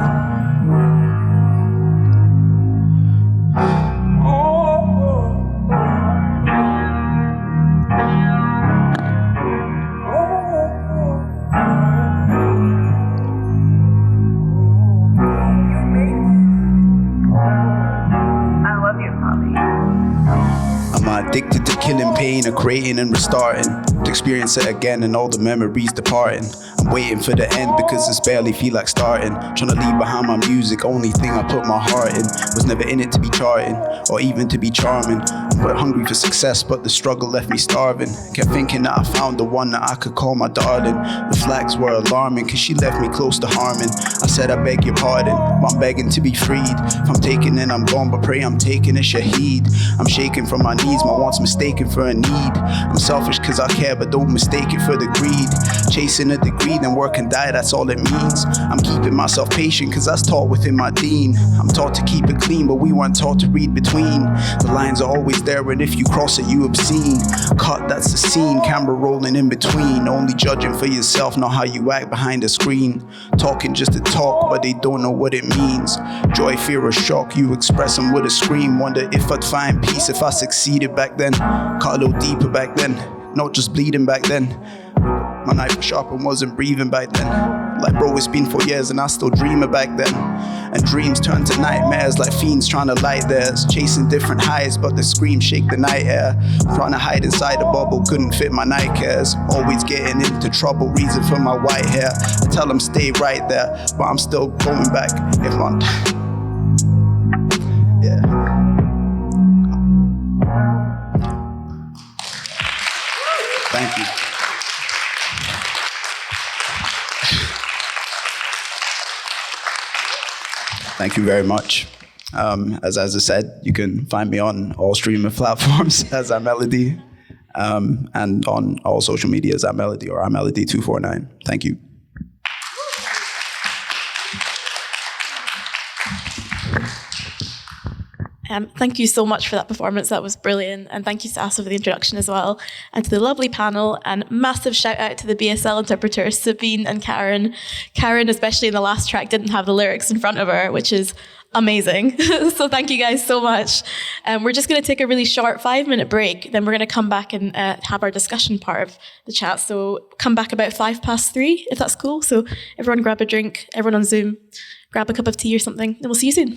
I'm addicted to killing pain and creating and restarting, to experience it again and all the memories departing. I'm waiting for the end because it's barely feel like starting. Trying to leave behind my music, only thing I put my heart in. Was never in it to be charting or even to be charming. But hungry for success, but the struggle left me starving. Kept thinking that I found the one that I could call my darling. The flags were alarming cause she left me close to harming. I said I beg your pardon, but I'm begging to be freed. If I'm taken then I'm gone, but pray I'm taking a shaheed. I'm shaking from my knees, my wants mistaken for a need. I'm selfish cause I care, but don't mistake it for the greed. Chasing a degree, then work and die, that's all it means. I'm keeping myself patient cause that's taught within my deen. I'm taught to keep it clean, but we weren't taught to read between. The lines are always there, and if you cross it, you obscene. Cut, that's the scene, camera rolling in between. Only judging for yourself, not how you act behind the screen. Talking just to talk, but they don't know what it means. Joy, fear, or shock, you express them with a scream. Wonder if I'd find peace if I succeeded back then. Cut a little deeper back then, not just bleeding back then. My knife was sharp and wasn't breathing back then. Like bro, it's been 4 years and I still dreaming back then. And dreams turn to nightmares like fiends trying to light theirs. Chasing different highs but the screams shake the night air. Trying to hide inside a bubble, couldn't fit my night cares. Always getting into trouble, reason for my white hair. I tell them stay right there, but I'm still going back. If I'm... yeah. Thank you. Thank you very much. As Azza said, you can find me on all streaming platforms as iMelody, and on all social media as iMelody or iMelody249. Thank you. Thank you so much for that performance. That was brilliant. And thank you to Azza for the introduction as well. And to the lovely panel. And massive shout out to the BSL interpreters, Sabine and Karen. Karen, especially in the last track, didn't have the lyrics in front of her, which is amazing. So thank you guys so much. We're just going to take a really short 5-minute break. Then we're going to come back and have our discussion part of the chat. So come back about 3:05, if that's cool. So everyone grab a drink, everyone on Zoom, grab a cup of tea or something, and we'll see you soon.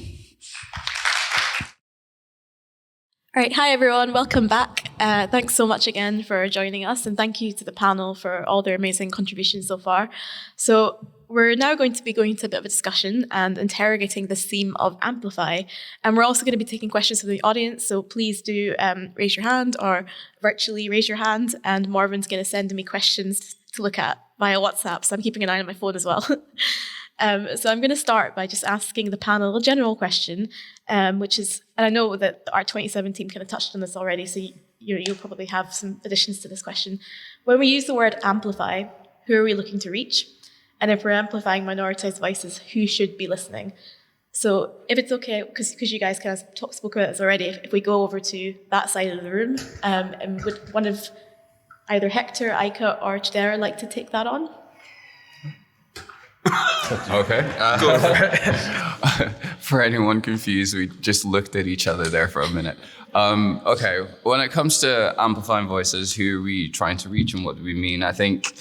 All right, hi everyone, welcome back. Thanks so much again for joining us, and thank you to the panel for all their amazing contributions so far. So we're now going to be going into a bit of a discussion and interrogating this theme of Amplify, and we're also going to be taking questions from the audience, so please do raise your hand or virtually raise your hand, and Marvin's going to send me questions to look at via WhatsApp, so I'm keeping an eye on my phone as well. So I'm going to start by just asking the panel a general question, which is, and I know that the Art 27 team kind of touched on this already, so you'll probably have some additions to this question. When we use the word amplify, who are we looking to reach? And if we're amplifying minoritized voices, who should be listening? So if it's okay, because you guys kind of spoke about this already, if we go over to that side of the room, and would one of either Hector, Aika, or Chidera like to take that on? Okay. For anyone confused, we just looked at each other there for a minute. Okay, when it comes to amplifying voices, who are we trying to reach and what do we mean? I think,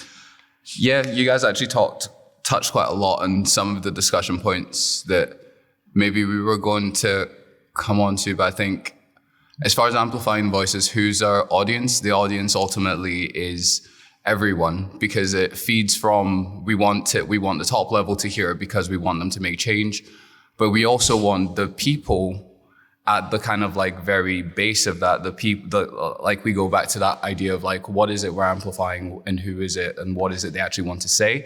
yeah, you guys actually touched quite a lot on some of the discussion points that maybe we were going to come on to, but I think as far as amplifying voices, who's our audience? The audience ultimately is everyone, because it feeds from, we want the top level to hear it because we want them to make change, but we also want the people at the kind of like very base of that, the people, like we go back to that idea of like, what is it we're amplifying and who is it and what is it they actually want to say?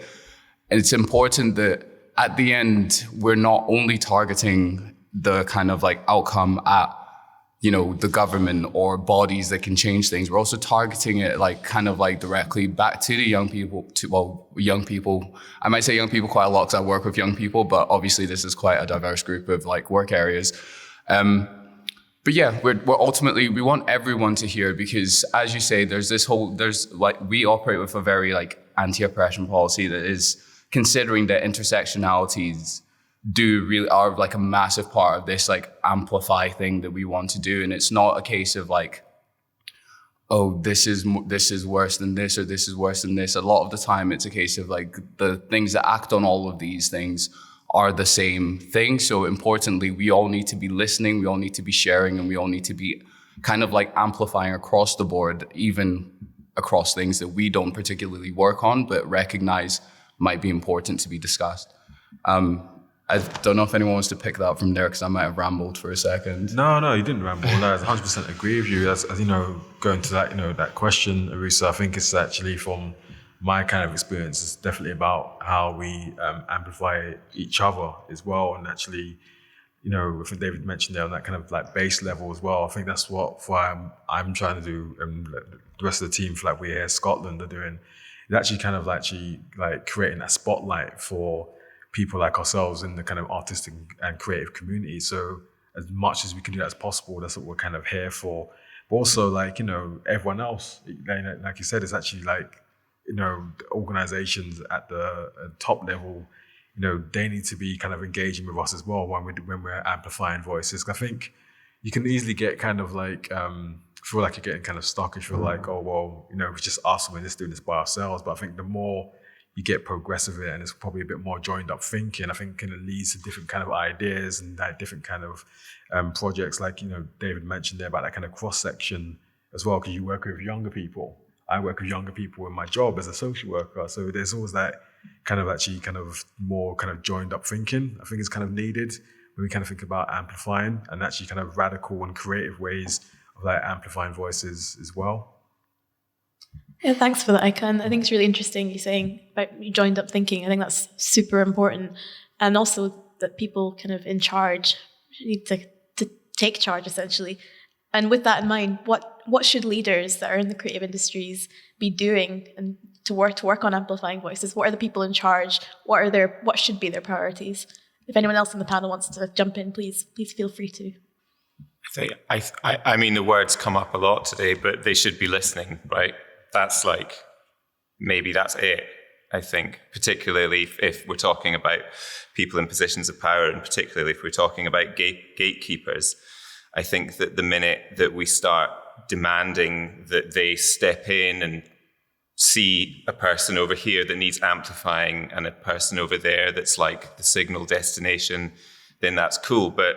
And it's important that at the end, we're not only targeting the kind of like outcome at the government or bodies that can change things. We're also targeting it directly back to the young people, young people. I might say young people quite a lot because I work with young people, but obviously this is quite a diverse group of work areas. But yeah, we want everyone to hear, because as you say, we operate with a very anti-oppression policy that is considering that intersectionalities are a massive part of this amplify thing that we want to do. And it's not a case of this is worse than this, or this is worse than this. A lot of the time it's a case of the things that act on all of these things are the same thing. So importantly, we all need to be listening, we all need to be sharing, and we all need to be amplifying across the board, even across things that we don't particularly work on but recognize might be important to be discussed. I don't know if anyone wants to pick that up from there, because I might have rambled for a second. No, you didn't ramble. No, I 100% agree with you. As going to that, that question, Arusa, I think it's actually from my kind of experience, it's definitely about how we amplify each other as well. And actually, I think David mentioned there on that kind of base level as well. I think that's what I'm trying to do, and the rest of the team for We Here Scotland are doing. It's actually kind of creating that spotlight for people like ourselves in the kind of artistic and creative community. So as much as we can do that as possible, that's what we're kind of here for. But also everyone else, like you said, it's actually organizations at the top level, they need to be kind of engaging with us as well when we're amplifying voices. I think you can easily get kind of feel like you're getting kind of stuck and feel it's just us, we're just doing this by ourselves. But I think the more you get progressive in it, and it's probably a bit more joined up thinking, I think it leads to different kind of ideas and different kind of projects, David mentioned there about that kind of cross-section as well, because you work with younger people. I work with younger people in my job as a social worker, so there's always that kind of more kind of joined up thinking I think is kind of needed when we kind of think about amplifying, and actually kind of radical and creative ways of amplifying voices as well. Yeah, thanks for that, Icon. I think it's really interesting you saying about joined up thinking. I think that's super important. And also that people kind of in charge need to take charge, essentially. And with that in mind, what should leaders that are in the creative industries be doing and to work on amplifying voices? What are the people in charge? What should be their priorities? If anyone else on the panel wants to jump in, please feel free to. I mean, the words come up a lot today, but they should be listening, right? That's maybe that's it, I think, particularly if we're talking about people in positions of power, and particularly if we're talking about gatekeepers. I think that the minute that we start demanding that they step in and see a person over here that needs amplifying and a person over there that's the signal destination, then that's cool. But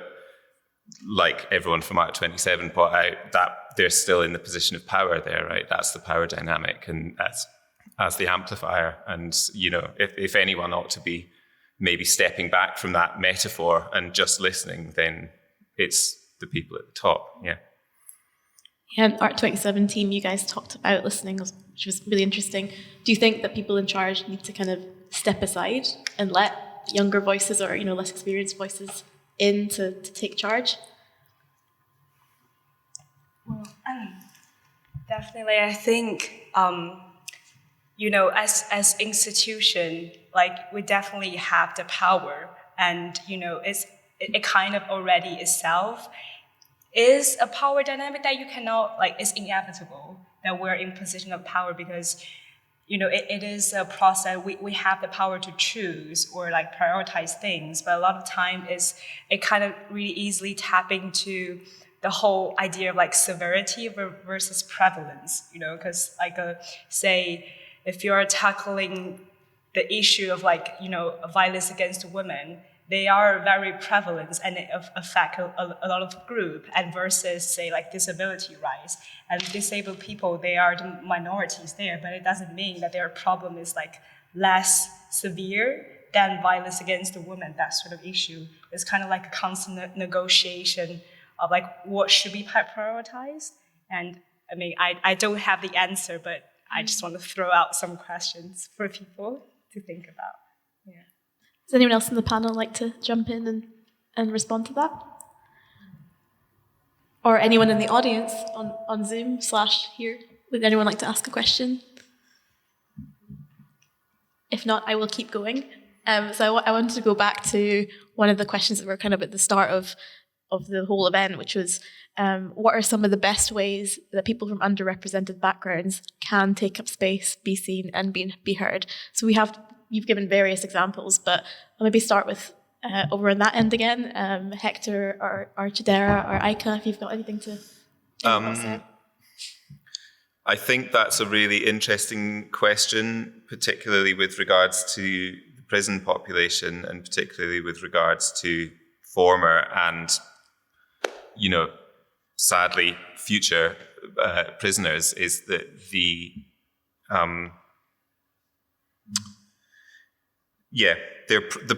everyone from Art 27 put out, that they're still in the position of power there, right? That's the power dynamic, and as the amplifier. And, if anyone ought to be maybe stepping back from that metaphor and just listening, then it's the people at the top, yeah. Yeah, Art 27 team, you guys talked about listening, which was really interesting. Do you think that people in charge need to kind of step aside and let younger voices or, less experienced voices in to take charge? Well, definitely. I think, as institution, we definitely have the power, and it kind of already itself is a power dynamic that you cannot it's inevitable that we're in position of power, because it is a process. We have the power to choose or prioritize things, but a lot of time it kind of really easily tap into the whole idea of severity versus prevalence, because say if you're tackling the issue of violence against women, they are very prevalent and it affect a lot of group, and versus say disability rights and disabled people, they are the minorities there, but it doesn't mean that their problem is less severe than violence against the women. That sort of issue is kind of a constant negotiation of what should be prioritized. And I mean, I don't have the answer, but I just want to throw out some questions for people to think about. Yeah. Does anyone else in the panel like to jump in and respond to that? Or anyone in the audience on Zoom / here. Would anyone like to ask a question? If not, I will keep going. So I wanted to go back to one of the questions that were kind of at the start of the whole event, which was, what are some of the best ways that people from underrepresented backgrounds can take up space, be seen, and be heard? So you've given various examples, but I'll maybe start with over on that end again. Hector or Chidera or Aika, if you've got anything to say. I think that's a really interesting question, particularly with regards to the prison population and particularly with regards to former and, sadly, future prisoners, is that the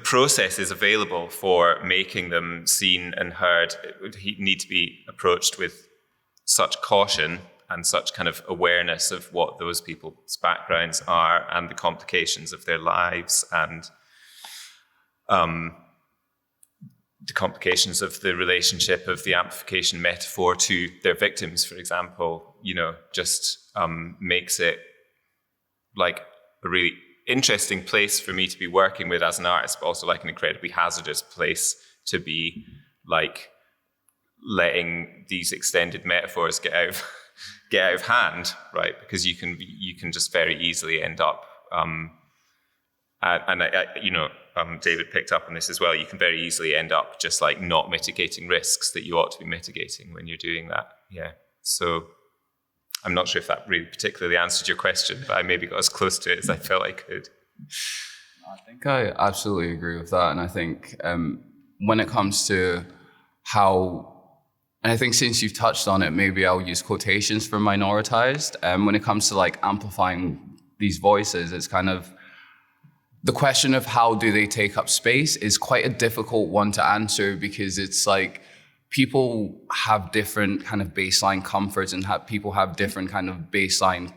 process is available for making them seen and heard. It would need to be approached with such caution and such kind of awareness of what those people's backgrounds are and the complications of their lives and the complications of the relationship of the amplification metaphor to their victims, for example, just makes it like a really interesting place for me to be working with as an artist, but also like an incredibly hazardous place to be like letting these extended metaphors get out of hand, right? Because you can just very easily end up, David picked up on this as well. You can very easily end up just like not mitigating risks that you ought to be mitigating when you're doing that. Yeah. So I'm not sure if that really particularly answered your question, but I maybe got as close to it as I felt I could. I think I absolutely agree with that. And I think when it comes to how, and I think since you've touched on it, maybe I'll use quotations for minoritized. When it comes to like amplifying these voices, it's kind of, the question of how do they take up space is quite a difficult one to answer, because it's like people have different kind of baseline comforts and people have different kind of baseline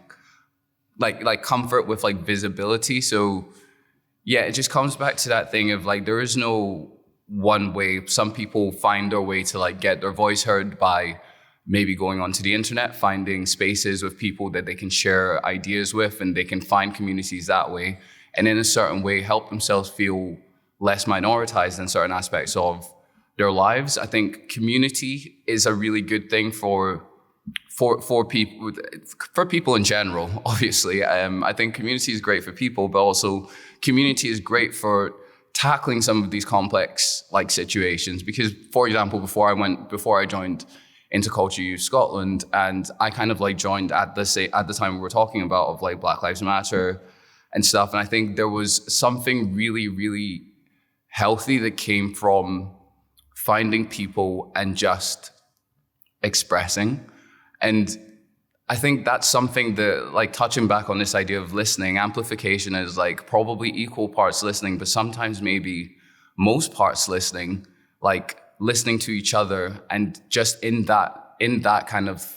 like comfort with like visibility. So yeah, it just comes back to that thing of like there is no one way. Some people find their way to like get their voice heard by maybe going onto the internet, finding spaces with people that they can share ideas with, and they can find communities that way, and in a certain way help themselves feel less minoritized in certain aspects of their lives. I think community is a really good thing for people in general, obviously. I think community is great for people, but also community is great for tackling some of these complex like situations. Because, for example, before I joined Intercultural Youth Scotland, and I kind of like joined at the time we were talking about of like Black Lives Matter and stuff. And I think there was something really, really healthy that came from finding people and just expressing. And I think that's something that, like, touching back on this idea of listening, amplification is like probably equal parts listening, but sometimes maybe most parts listening, like listening to each other. And just in that kind of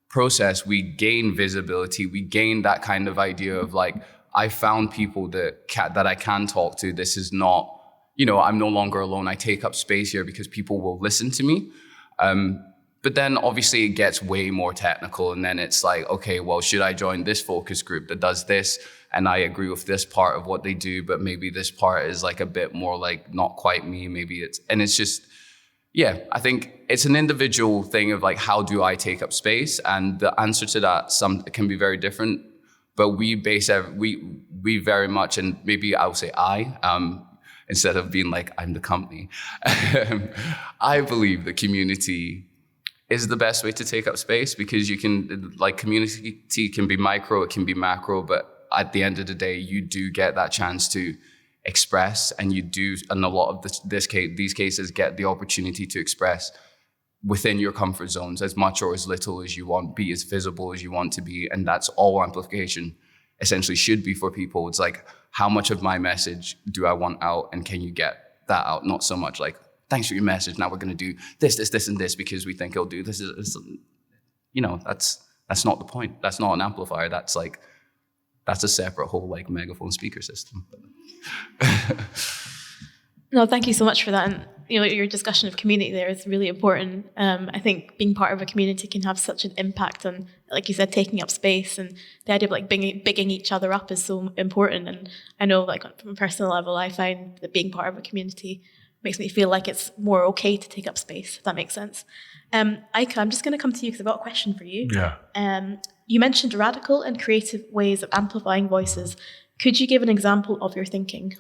process, we gain visibility. We gain that kind of idea of like, I found people that I can talk to. This is not, I'm no longer alone. I take up space here because people will listen to me. But then obviously it gets way more technical, and then it's like, okay, well, should I join this focus group that does this? And I agree with this part of what they do, but maybe this part is like a bit more like not quite me. Maybe it's just, yeah, I think it's an individual thing of like, how do I take up space? And the answer to that can be very different. But we very much, and maybe I'll say instead of being like, I'm the company, I believe the community is the best way to take up space, because you can, like, community can be micro, it can be macro, but at the end of the day, you do get that chance to express, and you do, in a lot of these cases, get the opportunity to express within your comfort zones as much or as little as you want, be as visible as you want to be. And that's all amplification essentially should be for people. It's like, how much of my message do I want out, and can you get that out? Not so much like, thanks for your message, now we're going to do this, and this because we think it'll do this. That's not the point. That's not an amplifier. That's a separate whole megaphone speaker system. No, thank you so much for that. And your discussion of community there is really important. I think being part of a community can have such an impact on, like you said, taking up space, and the idea of like bigging each other up is so important. And I know, like from a personal level, I find that being part of a community makes me feel like it's more okay to take up space, if that makes sense. Aika, I'm just going to come to you because I've got a question for you. Yeah. You mentioned radical and creative ways of amplifying voices. Could you give an example of your thinking?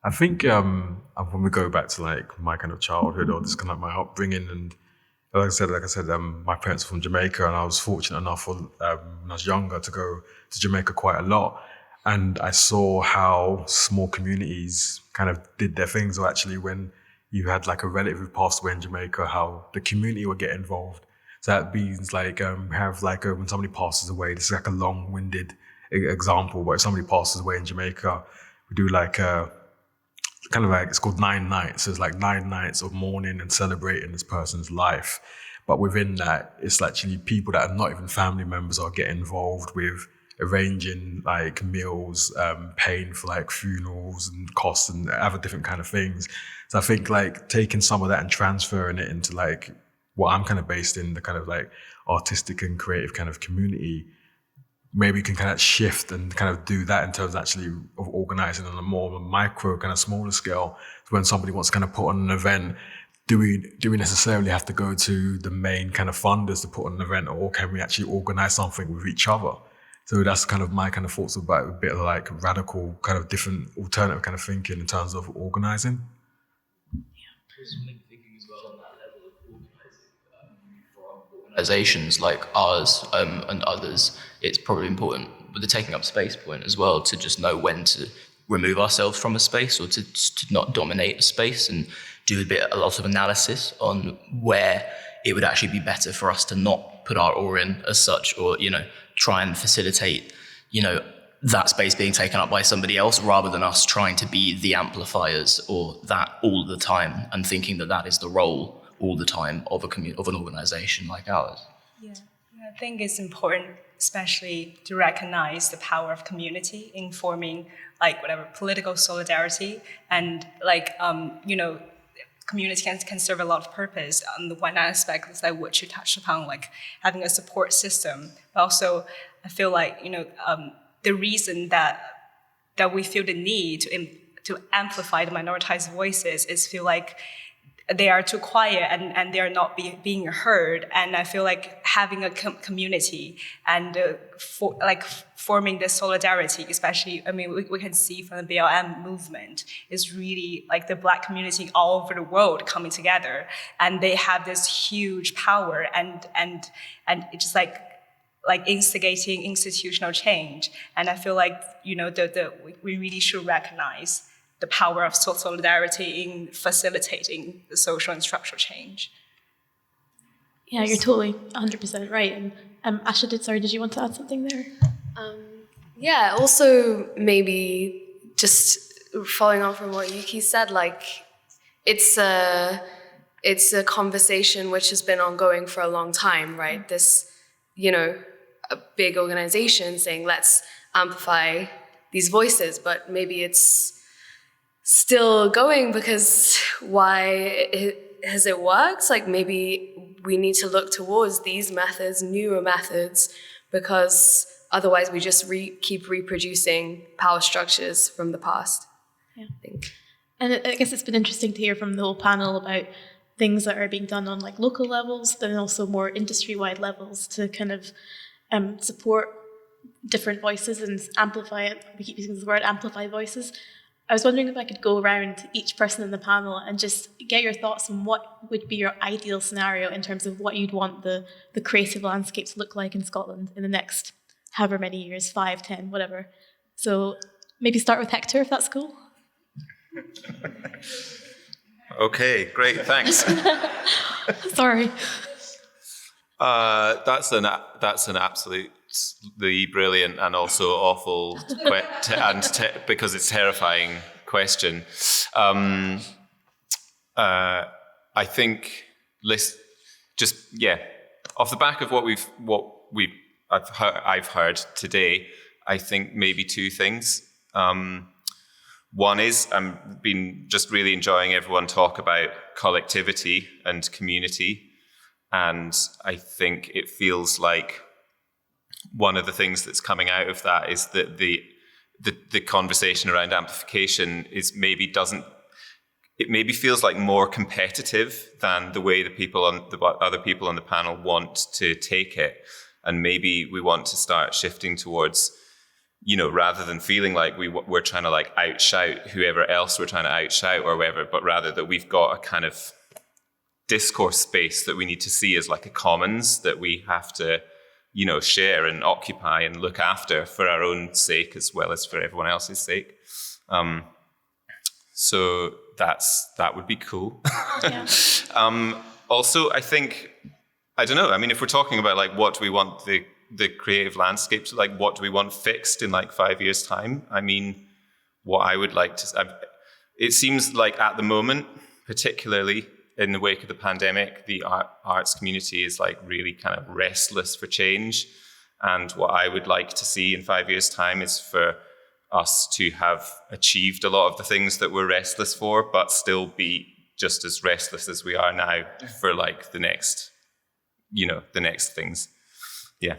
I think when we go back to like my kind of childhood or just kind of my upbringing, and like I said, my parents are from Jamaica, and I was fortunate enough when I was younger to go to Jamaica quite a lot, and I saw how small communities kind of did their things. Or actually, when you had like a relative who passed away in Jamaica, how the community would get involved. So that means like when somebody passes away, this is like a long-winded example, but if somebody passes away in Jamaica, we do like kind of like, it's called 9 nights. So it's like 9 nights of mourning and celebrating this person's life. But within that, it's actually people that are not even family members are getting involved with arranging like meals, paying for like funerals and costs and other different kind of things. So I think like taking some of that and transferring it into like what I'm kind of based in, the kind of like artistic and creative kind of community, maybe you can kind of shift and kind of do that in terms actually of organizing on a more micro, kind of smaller scale. When somebody wants to kind of put on an event, do we necessarily have to go to the main kind of funders to put on an event, or can we actually organize something with each other? So that's kind of my kind of thoughts about a bit of like radical, kind of different alternative kind of thinking in terms of organizing. Organizations like ours and others, it's probably important with the taking up space point as well to just know when to remove ourselves from a space, or to not dominate a space, and do a lot of analysis on where it would actually be better for us to not put our oar in as such, or try and facilitate that space being taken up by somebody else, rather than us trying to be the amplifiers or that all the time, and thinking that is the role all the time of of an organization like ours. Yeah, I think it's important, especially to recognize the power of community in forming like whatever political solidarity, and like community can serve a lot of purpose. On the one aspect is like what you touched upon, like having a support system, but also I feel like the reason that we feel the need to amplify the minoritized voices is feel like they are too quiet and they are not being heard. And I feel like having a community and forming this solidarity, especially, we can see from the BLM movement, is really like the Black community all over the world coming together, and they have this huge power and it's just like instigating institutional change. And I feel like we really should recognize the power of solidarity in facilitating the social and structural change. Yeah, you're totally 100% right. And Asha, did you want to add something there? Yeah, also maybe just following on from what Yuki said, like it's a conversation which has been ongoing for a long time, right? This, a big organization saying, let's amplify these voices, but maybe it's still going because has it worked? Like maybe we need to look towards these methods, newer methods, because otherwise we just keep reproducing power structures from the past. Yeah, I think. And I guess it's been interesting to hear from the whole panel about things that are being done on like local levels, but then also more industry-wide levels to kind of support different voices and amplify it. We keep using the word amplify voices. I was wondering if I could go around to each person in the panel and just get your thoughts on what would be your ideal scenario in terms of what you'd want the creative landscape to look like in Scotland in the next however many years, 5, 10, whatever. So maybe start with Hector, if that's cool. Okay, great, thanks. Sorry. That's an absolutely brilliant and also awful because it's terrifying question. I think off the back of I've heard today, I think maybe two things. One is I've been just really enjoying everyone talk about collectivity and community. And I think it feels like one of the things that's coming out of that is that the conversation around amplification is maybe feels like more competitive than the way the other people on the panel want to take it. And maybe we want to start shifting towards, rather than feeling like we're trying to like outshout whoever else we're trying to outshout or whatever, but rather that we've got a kind of discourse space that we need to see as like a commons that we have to, share and occupy and look after for our own sake as well as for everyone else's sake. So that would be cool. Yeah. Also, I think, I don't know, I mean, if we're talking about like what do we want the creative landscape to, like what do we want fixed in like 5 years' time? I mean, what I would like to, it seems like at the moment, particularly in the wake of the pandemic, the arts community is like really kind of restless for change. And what I would like to see in 5 years' time is for us to have achieved a lot of the things that we're restless for, but still be just as restless as we are now for like the next things. Yeah.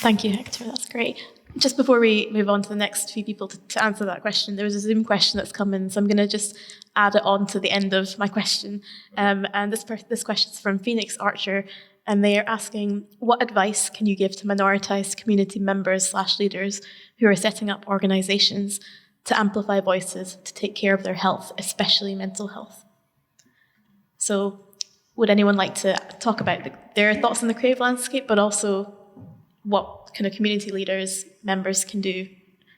Thank you, Hector. That's great. Just before we move on to the next few people to answer that question, there was a Zoom question that's come in, so I'm going to just add it on to the end of my question. And this question is from Phoenix Archer, and they are asking, what advice can you give to minoritized community members / leaders who are setting up organizations to amplify voices to take care of their health, especially mental health? So would anyone like to talk about their thoughts on the creative landscape, but also what kind of community leaders, members can do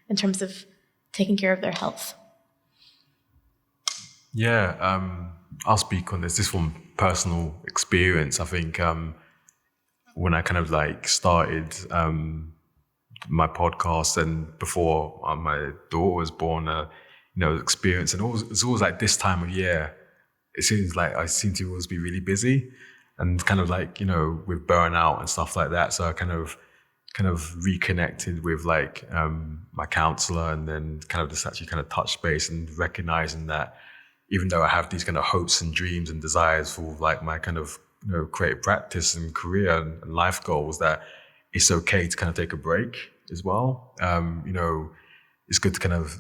in terms of taking care of their health? Yeah, I'll speak on this. This from personal experience. I think when I kind of like started my podcast and before my daughter was born, experience, and it's always like this time of year, it seems like I seem to always be really busy and kind of like, with burnout and stuff like that. So I kind of reconnected with like my counselor, and then kind of just actually kind of touch base and recognizing that even though I have these kind of hopes and dreams and desires for like my kind of creative practice and career and life goals, that it's okay to kind of take a break as well. It's good to kind of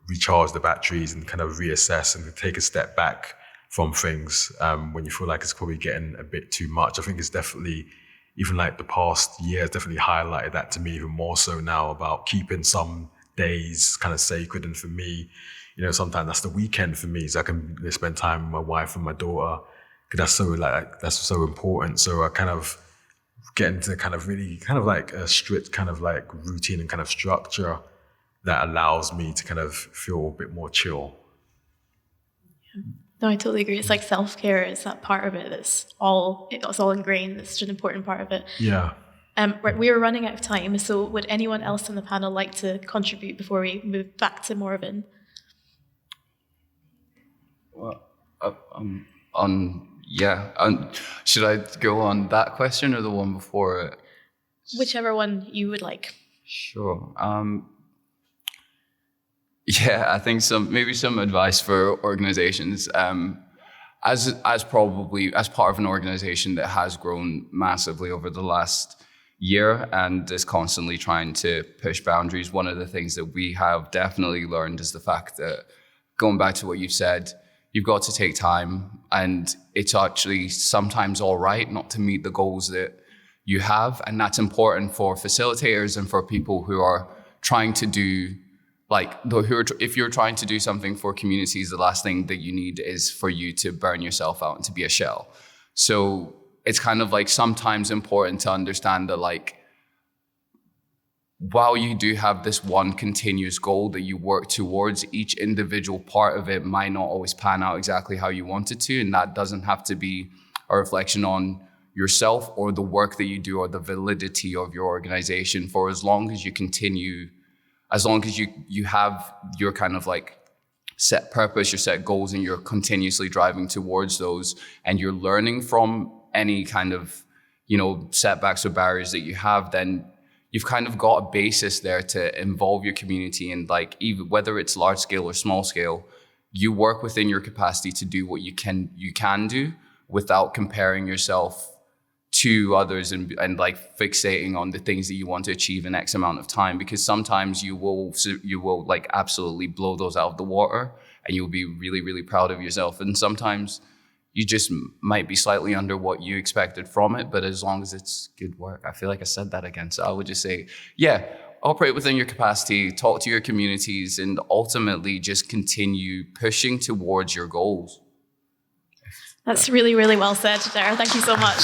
recharge the batteries and kind of reassess and to take a step back from things when you feel like it's probably getting a bit too much. I think it's definitely, even like the past year has definitely highlighted that to me even more so now, about keeping some days kind of sacred. And for me, sometimes that's the weekend for me, so I can spend time with my wife and my daughter, because that's so important. So I kind of get into kind of really kind of like a strict kind of like routine and kind of structure that allows me to kind of feel a bit more chill. Yeah. No, I totally agree. It's like self-care is that part of it it's all ingrained. It's such an important part of it. Yeah. We are running out of time, so would anyone else on the panel like to contribute before we move back to Morven? Well, should I go on that question or the one before it? Whichever one you would like. Sure. I think some advice for organizations. As part of an organization that has grown massively over the last year and is constantly trying to push boundaries, one of the things that we have definitely learned is the fact that, going back to what you said, you've got to take time, and it's actually sometimes all right not to meet the goals that you have. And that's important for facilitators and for people who are trying to do, if you're trying to do something for communities, the last thing that you need is for you to burn yourself out and to be a shell. So it's kind of like sometimes important to understand that while you do have this one continuous goal that you work towards, each individual part of it might not always pan out exactly how you want it to. And that doesn't have to be a reflection on yourself or the work that you do or the validity of your organization. For as long as you continue, as long as you have your kind of like set purpose, your set goals, and you're continuously driving towards those, and you're learning from any kind of, setbacks or barriers that you have, then you've kind of got a basis there to involve your community in, even whether it's large scale or small scale, you work within your capacity to do what you can do without comparing yourself to others and like fixating on the things that you want to achieve in X amount of time, because sometimes you will like absolutely blow those out of the water and you'll be really, really proud of yourself. And sometimes you just might be slightly under what you expected from it, but as long as it's good work. I feel like I said that again. So I would just say, yeah, operate within your capacity, talk to your communities, and ultimately just continue pushing towards your goals. That's really, really well said, Chidera. Thank you so much.